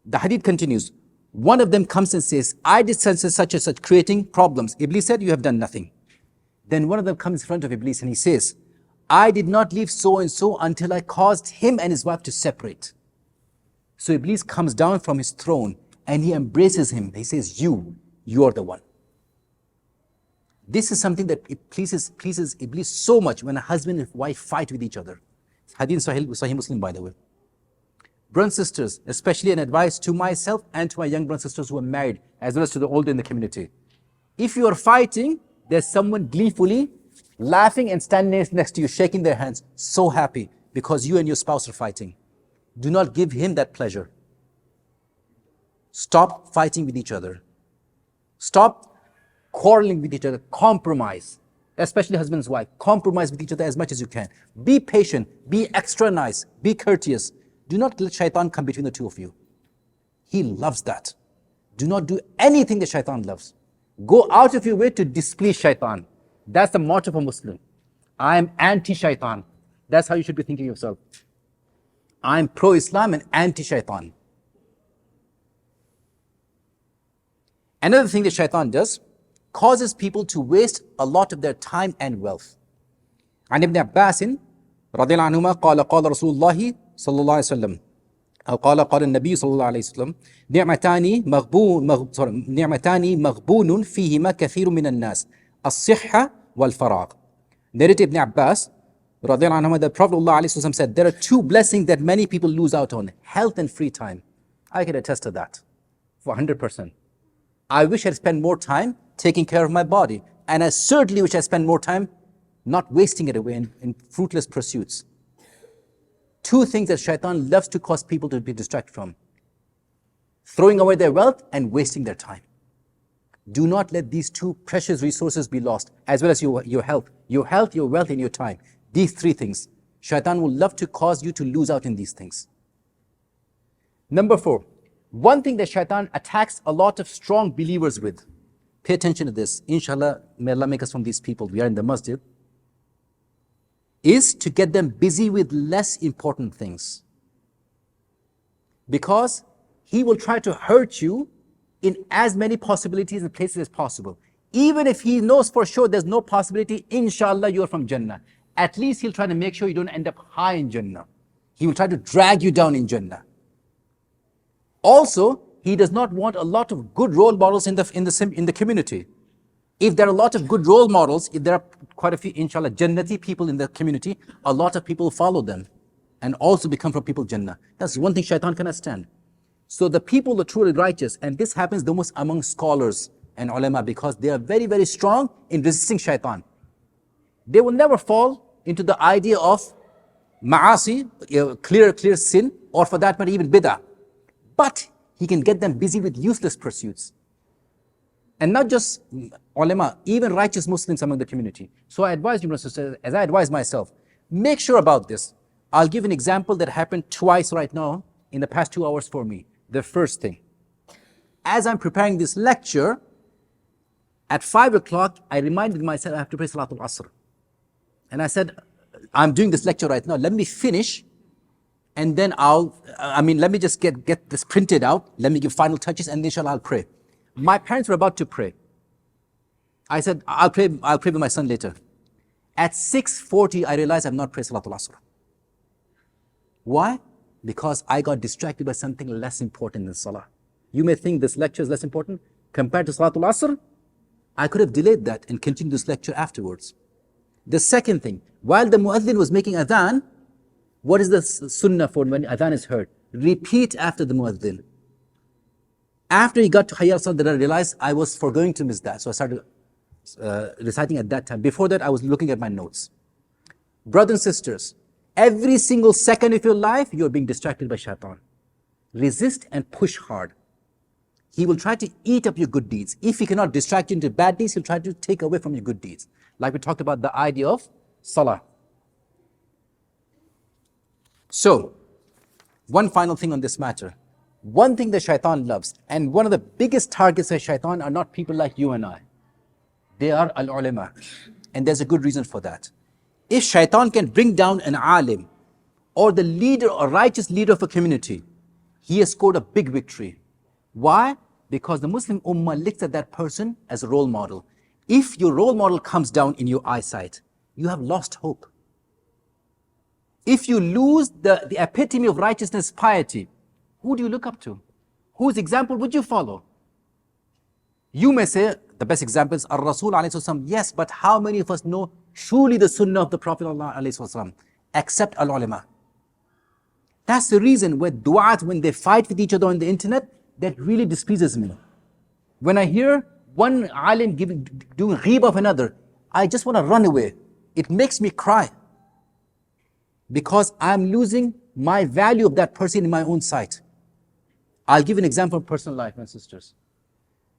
The hadith continues, One of them comes and says, I did such and such, creating problems. Iblis said, you have done nothing. Then one of them comes in front of Iblis and he says, I did not leave so and so until I caused him and his wife to separate. So Iblis comes down from his throne and he embraces him. He says, you are the one. This is something that it pleases Iblis so much when a husband and wife fight with each other. Hadith Sahih Muslim, by the way. Brothers and sisters, especially an advice to myself and to my young brothers and sisters who are married, as well as to the older in the community. If you are fighting, there's someone gleefully laughing and standing next to you, shaking their hands, so happy because you and your spouse are fighting. Do not give him that pleasure. Stop fighting with each other. Stop quarreling with each other. Compromise, especially husband and wife. Compromise with each other as much as you can. Be patient. Be extra nice. Be courteous. Do not let Shaitan come between the two of you. He loves that. Do not do anything that Shaitan loves. Go out of your way to displease Shaitan. That's the motto of a Muslim. I am anti-Shaitan. That's how you should be thinking of yourself. I am pro-Islam and anti-Shaitan. Another thing that Shaitan does, causes people to waste a lot of their time and wealth. عن ابن عباس رضي الله عنهما قال رسول الله صلى الله عليه وسلم أو قال النبي صلى الله عليه وسلم نعمتان مغبون فيهما كثير من الناس الصحة والفراغ. Narrated Ibn Abbas رضي الله عنهما, the Prophet ﷺ said, there are two blessings that many people lose out on, health and free time. I can attest to that for 100%. I wish I'd spent more time taking care of my body, and I certainly wish I spent more time not wasting it away in fruitless pursuits. Two things that Shaitan loves to cause people to be distracted from: throwing away their wealth and wasting their time. Do not let these two precious resources be lost, as well as your health, your wealth, and your time. These three things, Shaitan will love to cause you to lose out in these things. Number 4, one thing that Shaitan attacks a lot of strong believers with, pay attention to this, inshallah, may Allah make us from these people, we are in the masjid, is to get them busy with less important things. Because he will try to hurt you in as many possibilities and places as possible. Even if he knows for sure there's no possibility, inshallah, you're from Jannah. At least he'll try to make sure you don't end up high in Jannah. He will try to drag you down in Jannah. Also, he does not want a lot of good role models in the community. If there are a lot of good role models, if there are quite a few, inshallah, Jannati people in the community, a lot of people follow them and also become from people Jannah. That's one thing Shaitan cannot stand. So the people are truly righteous, and this happens the most among scholars and ulama, because they are very, very strong in resisting Shaitan. They will never fall into the idea of ma'asi, clear sin, or for that matter even bid'ah. But he can get them busy with useless pursuits. And not just ulama, even righteous Muslims among the community. So I advise you, brothers and sisters, as I advise myself, make sure about this. I'll give an example that happened twice right now in the past 2 hours for me. The first thing, as I'm preparing this lecture, at 5 o'clock, I reminded myself I have to pray Salatul Asr. And I said, I'm doing this lecture right now, let me finish, and then let me just get this printed out, let me give final touches, and inshallah I'll pray. My parents were about to pray. I said, I'll pray with my son later. At 6:40, I realized I've not prayed Salatul Asr. Why? Because I got distracted by something less important than Salah. You may think this lecture is less important. Compared to Salatul Asr, I could have delayed that and continued this lecture afterwards. The second thing, while the muaddin was making adhan, what is the sunnah for when adhan is heard? Repeat after the muaddin. After he got to Hayya al-Salah, then I realized I was forgoing to miss that. So I started reciting at that time. Before that, I was looking at my notes. Brothers and sisters, every single second of your life, you're being distracted by Shaitan. Resist and push hard. He will try to eat up your good deeds. If he cannot distract you into bad deeds, he'll try to take away from your good deeds. Like we talked about the idea of Salah. So, one final thing on this matter. One thing that Shaitan loves, and one of the biggest targets of Shaitan are not people like you and I. They are al-ulama. And there's a good reason for that. If Shaitan can bring down an alim, or the leader or righteous leader of a community, he has scored a big victory. Why? Because the Muslim Ummah looks at that person as a role model. If your role model comes down in your eyesight, you have lost hope. If you lose the epitome of righteousness, piety, who do you look up to? Whose example would you follow? You may say, the best example is Ar-Rasul alayhi wasallam. Yes, but how many of us know truly the sunnah of the Prophet alayhi wasallam, except al-ulama? That's the reason where du'at, when they fight with each other on the internet, that really displeases me. When I hear one alim doing ghib of another, I just want to run away. It makes me cry. Because I'm losing my value of that person in my own sight. I'll give an example of personal life, my sisters.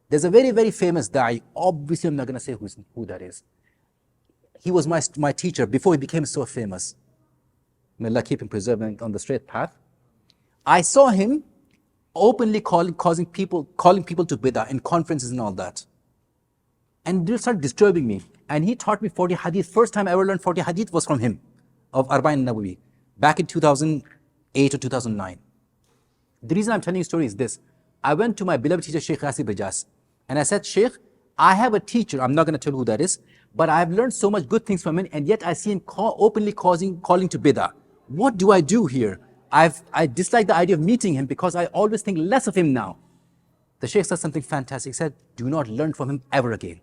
There's a very, very famous da'i. Obviously, I'm not going to say who that is. He was my teacher before he became so famous. May Allah keep him preserved on the straight path. I saw him openly calling people to bid'ah in conferences and all that. And they started disturbing me. And he taught me 40 hadith. First time I ever learned 40 hadith was from him, of Arba'in Nawawi, back in 2008 or 2009. The reason I'm telling you a story is this. I went to my beloved teacher, Shaykh Salman Gani, and I said, Shaykh, I have a teacher, I'm not going to tell who that is, but I've learned so much good things from him, and yet I see him openly calling to bid'ah. What do I do here? I dislike the idea of meeting him because I always think less of him now. The Shaykh said something fantastic. He said, do not learn from him ever again.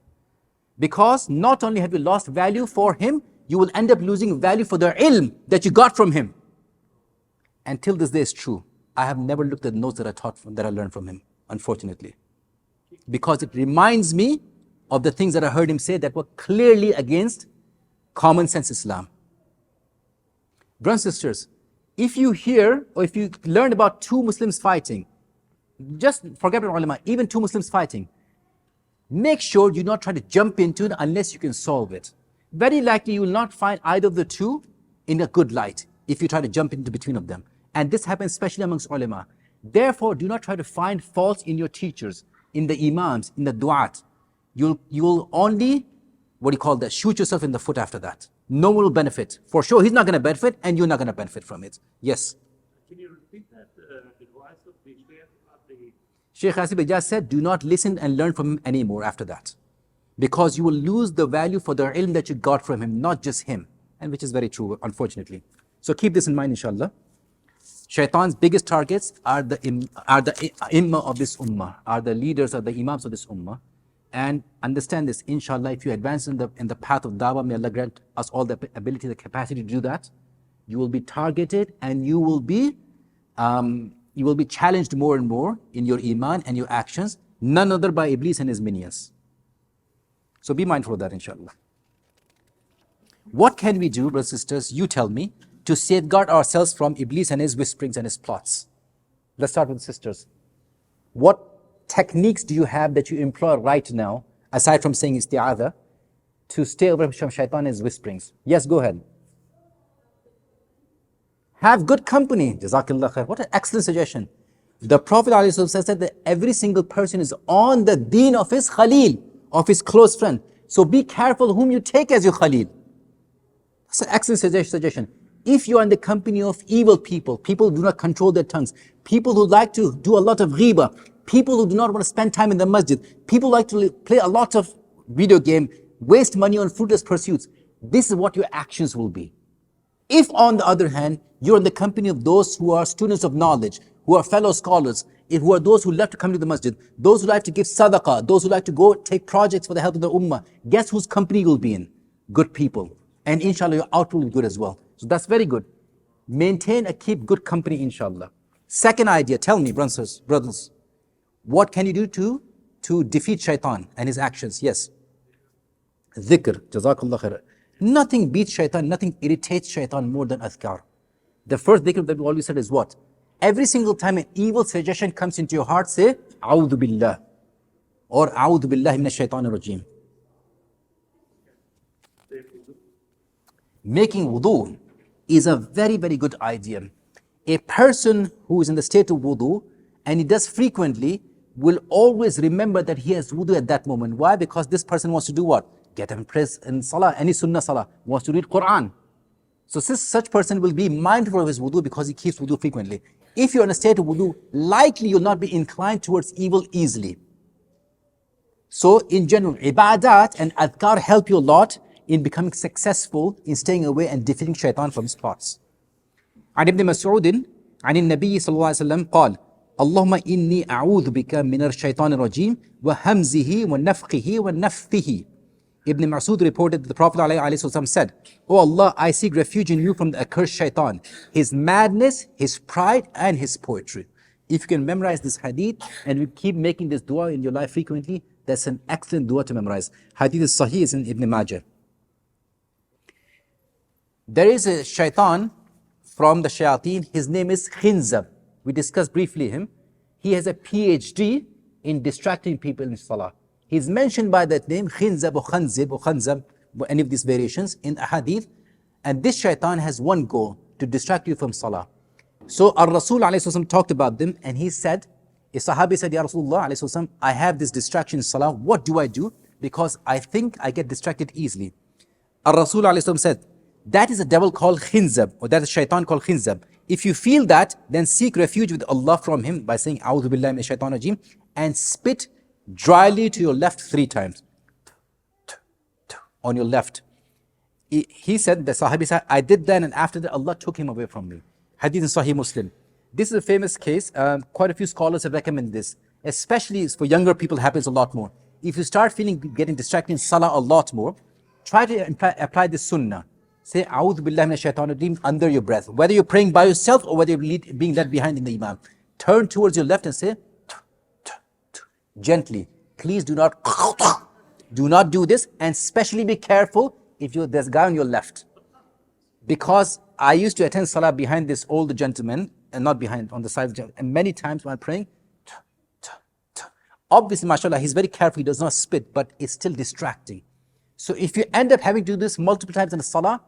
Because not only have you lost value for him, you will end up losing value for the ilm that you got from him. And till this day is true. I have never looked at the notes that I learned from him, unfortunately. Because it reminds me of the things that I heard him say that were clearly against common sense Islam. Brothers and sisters, if you hear or if you learn about two Muslims fighting, just forget about ulama, even two Muslims fighting, make sure you not try to jump into it unless you can solve it. Very likely you will not find either of the two in a good light if you try to jump into between of them. And this happens especially amongst ulama. Therefore, do not try to find faults in your teachers, in the imams, in the du'at. You'll only, shoot yourself in the foot after that. No one will benefit. For sure, he's not going to benefit and you're not going to benefit from it. Yes? Can you repeat that advice of the Shaykh? Shaykh Salman Gani said, do not listen and learn from him anymore after that. Because you will lose the value for the ilm that you got from him, not just him. And which is very true, unfortunately. So keep this in mind, inshallah. Shaitan's biggest targets are the imma of this ummah, are the leaders, are the imams of this ummah. And understand this, inshallah, if you advance in the path of dawah, may Allah grant us all the ability, the capacity to do that. You will be targeted and you will be challenged more and more in your iman and your actions, none other by Iblis and his minions. So be mindful of that, inshallah. What can we do, brothers and sisters, you tell me, to safeguard ourselves from Iblis and his whisperings and his plots? Let's start with sisters. What techniques do you have that you employ right now, aside from saying isti'adha, to stay away from Shaitan and his whisperings? Yes, go ahead. Have good company. Jazakallah khair. What an excellent suggestion. The Prophet ﷺ said that every single person is on the deen of his Khalil, of his close friend. So be careful whom you take as your Khalil. That's an excellent suggestion. If you are in the company of evil people, people who do not control their tongues, people who like to do a lot of ghibah, people who do not want to spend time in the masjid, people who like to play a lot of video game, waste money on fruitless pursuits, this is what your actions will be. If on the other hand, you're in the company of those who are students of knowledge, who are fellow scholars, who are those who love to come to the masjid, those who like to give sadaqah, those who like to go take projects for the help of the ummah, guess whose company you'll be in? Good people. And inshallah, your output will be good as well. So that's very good. Maintain and keep good company, inshallah. Second idea, tell me, brothers, what can you do to defeat Shaitan and his actions? Yes. Dhikr, Jazakallah khair. Nothing beats Shaitan, nothing irritates Shaitan more than adhkar. The first dhikr that we always said is what? Every single time an evil suggestion comes into your heart, say, A'udhu Billah, or A'udhu Billahi Minash Shaitanir Rajim. Making wudu is a very, very good idea. A person who is in the state of wudu and he does frequently will always remember that he has wudu at that moment. Why? Because this person wants to do what? Get up and praise in salah, any sunnah salah, wants to read Quran. So such person will be mindful of his wudu because he keeps wudu frequently. If you're in a state of wudu, likely you'll not be inclined towards evil easily. So in general, ibadat and adhkar help you a lot in becoming successful in staying away and defeating shaitan from his plots. عن ابن مسعود عن النبي صلى الله عليه وسلم قال اللهم إني أعوذ بك من الشيطان الرجيم وهمزه ونفخه ونفثه. Ibn Mas'ud reported that the Prophet ﷺ said, "O Allah, I seek refuge in you from the accursed shaitan, his madness, his pride, and his poetry." If you can memorize this hadith and you keep making this dua in your life frequently, that's an excellent dua to memorize. Hadith is Sahih, is in Ibn Majah. There is a shaitan from the shayateen. His name is Khinzab. We discussed briefly him. He has a PhD in distracting people in salah. He's mentioned by that name, Khinzab or Khanzib or Khanzab, any of these variations in a hadith. And this shaitan has one goal, to distract you from salah. So our Rasul ﷺ talked about them and he said, a Sahabi said, Ya Rasulullah ﷺ, I have this distraction in salah. What do I do? Because I think I get distracted easily. Our Rasul ﷺ said, that is a devil called Khinzab, or that is shaitan called Khinzab. If you feel that, then seek refuge with Allah from him by saying, A'udhu billahi minash shaitan rajim, and spit dryly to your left 3 times. On your left. He said, the Sahabi said, I did that and after that Allah took him away from me. Hadith in Sahih Muslim. This is a famous case. Quite a few scholars have recommended this. Especially for younger people, happens a lot more. If you start getting distracted in salah a lot more, try to apply this sunnah. Say, A'udhu billahi minash shaitanir rajeem under your breath. Whether you're praying by yourself or whether you're being led behind in the imam. Turn towards your left and say, gently. Please do not do this, and especially be careful if there's a guy on your left. Because I used to attend salah behind this older gentleman, and not behind, on the side of the gentleman, and many times while praying, obviously, mashallah, he's very careful, he does not spit, but it's still distracting. So if you end up having to do this multiple times in the salah,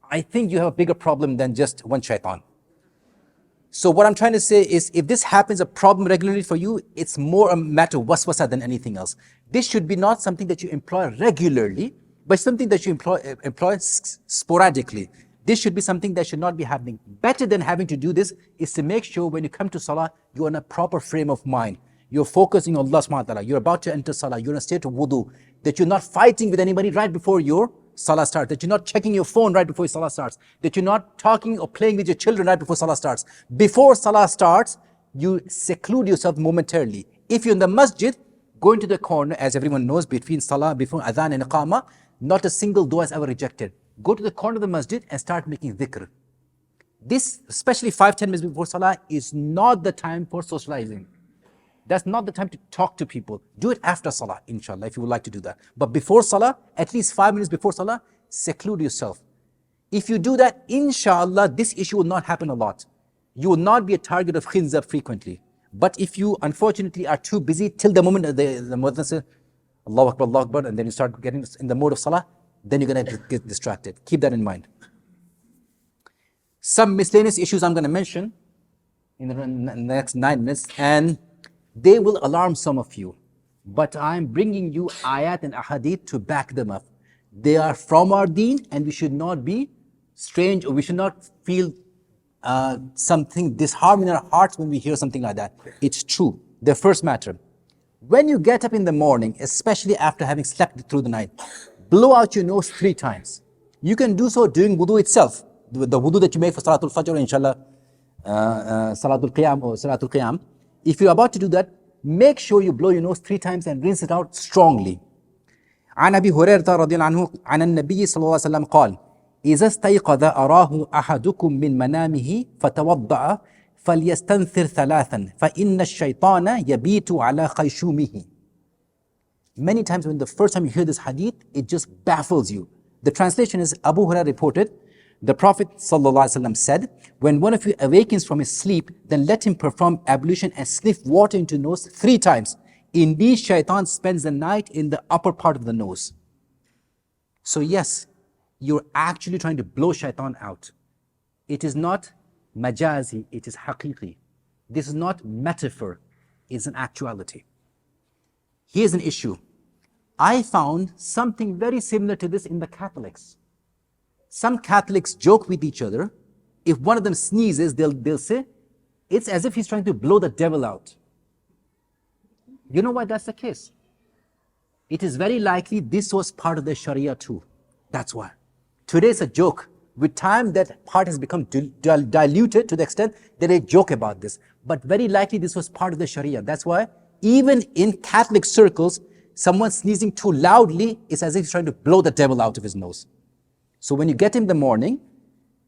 I think you have a bigger problem than just one shaitan. So what I'm trying to say is, if this happens a problem regularly for you, it's more a matter of waswasa than anything else. This should be not something that you employ regularly, but something that you employ sporadically. This should be something that should not be happening. Better than having to do this is to make sure when you come to salah, you're in a proper frame of mind. You're focusing on Allah subhanahu wa ta'ala. You're about to enter salah. You're in a state of wudu. That you're not fighting with anybody right before your salah starts. That you're not checking your phone right before your salah starts. That you're not talking or playing with your children right before salah starts. Before salah starts, you seclude yourself momentarily. If you're in the masjid, go into the corner, as everyone knows, between salah, before adhan and iqamah, not a single dua is ever rejected. Go to the corner of the masjid and start making dhikr. This, especially 5-10 minutes before salah, is not the time for socializing. That's not the time to talk to people. Do it after salah, inshallah, if you would like to do that. But before salah, at least 5 minutes before salah, seclude yourself. If you do that, inshallah, this issue will not happen a lot. You will not be a target of khinzab frequently. But if you, unfortunately, are too busy till the moment the muezzin says, Allahu Akbar, Allahu Akbar, and then you start getting in the mode of salah, then you're going to get distracted. Keep that in mind. Some miscellaneous issues I'm going to mention in the next 9 minutes, and they will alarm some of you. But I'm bringing you ayat and ahadith to back them up. They are from our deen, and we should not be strange, or we should not feel something disharmony in our hearts when we hear something like that. It's true. The first matter, when you get up in the morning, especially after having slept through the night, blow out your nose 3 times. You can do so during wudu itself, the wudu that you make for Salatul Fajr, inshallah, Salatul Qiyam or Salatul Qiyam. If you're about to do that, make sure you blow your nose 3 times and rinse it out strongly. عن أبي هريرة رضي الله عنه عن النبي صلى الله عليه وسلم قال إذا استيقظ أراه أحدكم من منامه فتوضأ فليستنثر 3 فإن الشيطان يبيت على خيشومه. Many times when the first time you hear this hadith, it just baffles you. The translation is, Abu Hurairah reported, the Prophet ﷺ said, when one of you awakens from his sleep, then let him perform ablution and sniff water into nose 3 times. Indeed, Shaitan spends the night in the upper part of the nose. So yes, you're actually trying to blow Shaitan out. It is not majazi, it is haqiqi. This is not metaphor, it's an actuality. Here's an issue. I found something very similar to this in the Catholics. Some Catholics joke with each other. If one of them sneezes, they'll say, it's as if he's trying to blow the devil out. You know why that's the case? It is very likely this was part of the Sharia too. That's why. Today it's a joke. With time, that part has become diluted to the extent that they joke about this. But very likely this was part of the Sharia. That's why even in Catholic circles, someone sneezing too loudly is as if he's trying to blow the devil out of his nose. So when you get in the morning,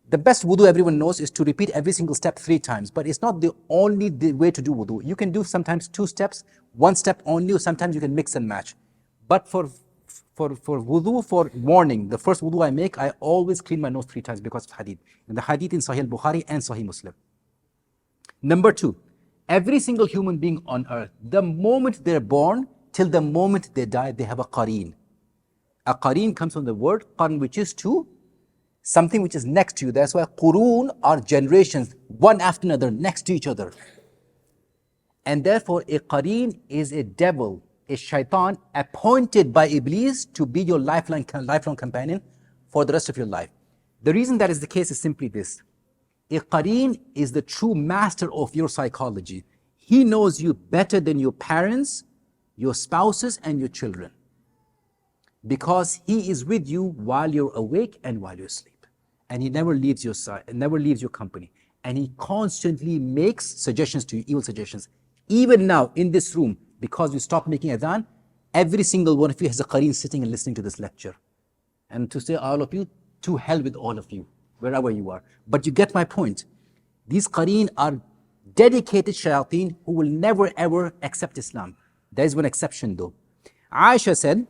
the best wudu everyone knows is to repeat every single step 3 times. But it's not the only way to do wudu. You can do sometimes 2 steps, 1 step only, or sometimes you can mix and match. But for wudu, for morning, the first wudu I make, I always clean my nose 3 times because of hadith. And the hadith in Sahih al-Bukhari and Sahih Muslim. Number 2, every single human being on earth, the moment they're born till the moment they die, they have a qareen. A qareen comes from the word qarn, which is to something which is next to you. That's why qurun are generations, one after another, next to each other. And therefore, a qareen is a devil, a shaitan appointed by Iblis to be your lifelong companion for the rest of your life. The reason that is the case is simply this. A qareen is the true master of your psychology. He knows you better than your parents, your spouses, and your children. Because he is with you while you're awake and while you're asleep. And he never leaves your side, never leaves your company. And he constantly makes suggestions to you, evil suggestions. Even now, in this room, because we stopped making adhan, every single one of you has a qareen sitting and listening to this lecture. And to say all of you, to hell with all of you, wherever you are. But you get my point. These qareen are dedicated shayateen who will never ever accept Islam. There is one exception though. Aisha said,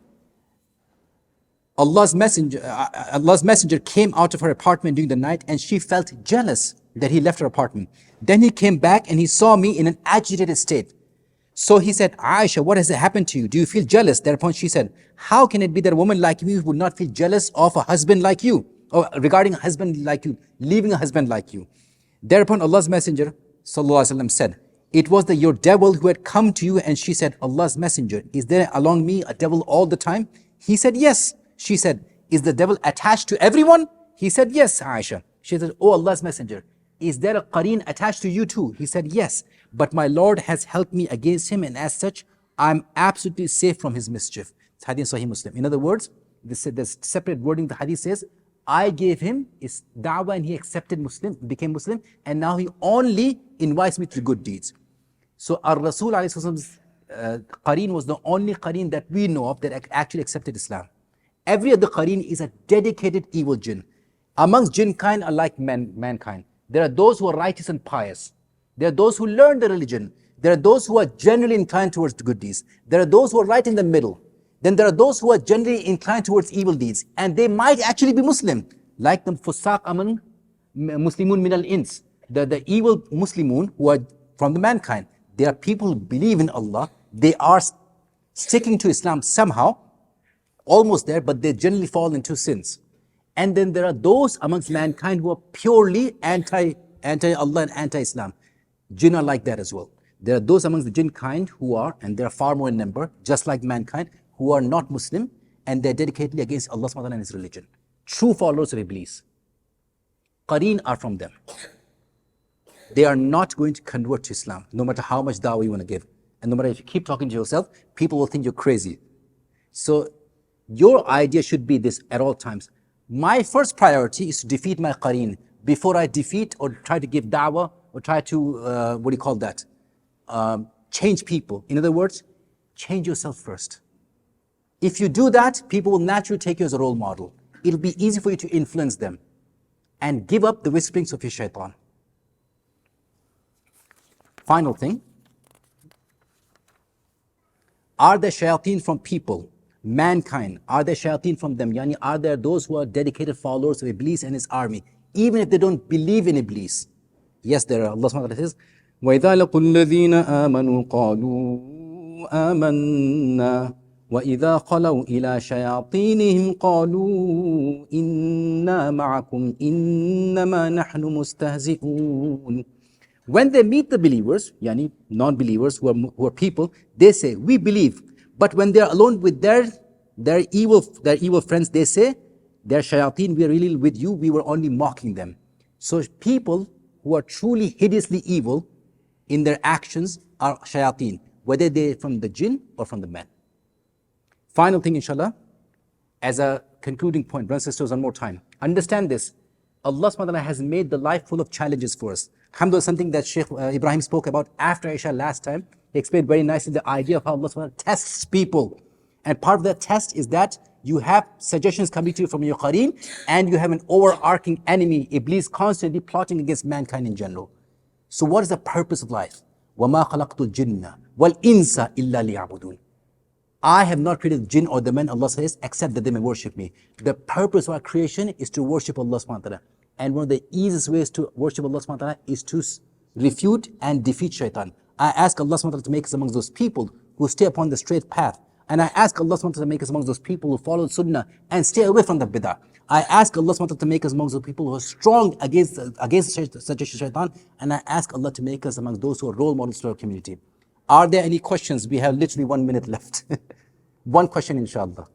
Allah's messenger came out of her apartment during the night and she felt jealous that he left her apartment. Then he came back and he saw me in an agitated state. So he said, Aisha, what has happened to you? Do you feel jealous? Thereupon she said, how can it be that a woman like me would not feel jealous of a husband like you? Or regarding a husband like you, leaving a husband like you? Thereupon Allah's messenger ﷺ said, it was your devil who had come to you. And she said, Allah's messenger, is there along me a devil all the time? He said, yes. She said, is the devil attached to everyone? He said, yes, Aisha. She said, oh Allah's messenger, is there a qareen attached to you too? He said, yes. But my Lord has helped me against him, and as such, I'm absolutely safe from his mischief. It's Hadith Sahih Muslim. In other words, there's separate wording. The Hadith says, I gave him his da'wah and he accepted Muslim, became Muslim, and now he only invites me to good deeds. So our Rasul ﷺ's qareen was the only qareen that we know of that actually accepted Islam. Every other qareen is a dedicated evil jinn. Amongst jinn kind are like mankind. There are those who are righteous and pious. There are those who learn the religion. There are those who are generally inclined towards the good deeds. There are those who are right in the middle. Then there are those who are generally inclined towards evil deeds. And they might actually be Muslim. Like the fusaq among Muslimun min al-ins. The evil Muslimun who are from the mankind. They are people who believe in Allah. They are sticking to Islam somehow. Almost there, but they generally fall into sins. And then there are those amongst mankind who are purely anti-Allah and anti-Islam. Jinn are like that as well. There are those amongst the jinn kind who are, and they are far more in number, just like mankind, who are not Muslim, and they're dedicatedly against Allah subhanahu wa ta'ala and His religion. True followers of Iblis. Qareen are from them. They are not going to convert to Islam, no matter how much da'wah you want to give. And no matter if you keep talking to yourself, people will think you're crazy. So your idea should be this at all times. My first priority is to defeat my qareen before I defeat or try to give da'wah or try to, change people. In other words, change yourself first. If you do that, people will naturally take you as a role model. It'll be easy for you to influence them and give up the whisperings of your shaitan. Final thing. Are there shayateen from people? Mankind, are there shayateen from them? Yani, are there those who are dedicated followers of Iblis and his army, even if they don't believe in Iblis? Yes, there are. Allah subhanahu wa ta'ala says, وَإِذَا لَقُوا الَّذِينَ آمَنُوا قَالُوا آمَنَّا وَإِذَا خَلَوْا إِلَى شَيَاطِينِهِمْ قَالُوا إِنَّا مَعَكُمْ إِنَّمَا نَحْنُ مُسْتَهْزِئُونَ. When they meet the believers, yani non-believers who are people, they say, we believe. But when they are alone with their evil friends, they say, They're shayateen, we are really with you, we were only mocking them. So people who are truly hideously evil in their actions are shayateen, whether they're from the jinn or from the men. Final thing, inshallah, as a concluding point, brothers and sisters, one more time. Understand this. Allah subhanahu wa ta'ala has made the life full of challenges for us. Alhamdulillah, something that Shaykh Ibrahim spoke about after Isha last time. He explained very nicely the idea of how Allah subhanahu wa ta'ala tests people. And part of that test is that you have suggestions coming to you from your qareen, and you have an overarching enemy, Iblis, constantly plotting against mankind in general. So what is the purpose of life? وَمَا خَلَقْتُ الْجِنَّ وَالْإِنسَ إِلَّا لِيَعْبُدُونَ. I have not created the jinn or the men, Allah says, except that they may worship me. The purpose of our creation is to worship Allah subhanahu wa ta'ala. And one of the easiest ways to worship Allah subhanahu wa ta'ala is to refute and defeat Shaytan. I ask Allah subhanahu wa ta'ala to make us amongst those people who stay upon the straight path. And I ask Allah subhanahu wa ta'ala to make us amongst those people who follow Sunnah and stay away from the bid'ah. I ask Allah subhanahu wa ta'ala to make us amongst the people who are strong against the suggestion of Shaytan. And I ask Allah to make us amongst those who are role models to our community. Are there any questions? We have literally 1 minute left. One question, inshallah.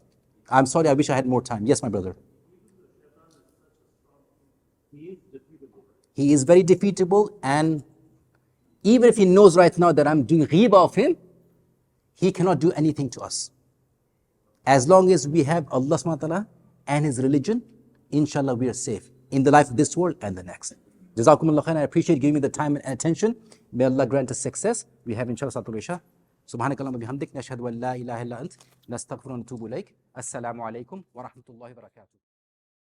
I'm sorry, I wish I had more time. Yes, my brother. He is very defeatable, and even if he knows right now that I'm doing ghibah of him, he cannot do anything to us. As long as we have Allah subhanahu wa ta'ala and his religion, inshallah we are safe in the life of this world and the next. Jazakumullah khair. I appreciate giving me the time and attention. May Allah grant us success. We have inshallah Salatul Isha. Subhanakallahumma bihamdik, nashhadu an la ilaha illa ant, nastaghfiruka wa natubu ilaik. Assalamu alaikum wa rahmatullahi wa barakatuh.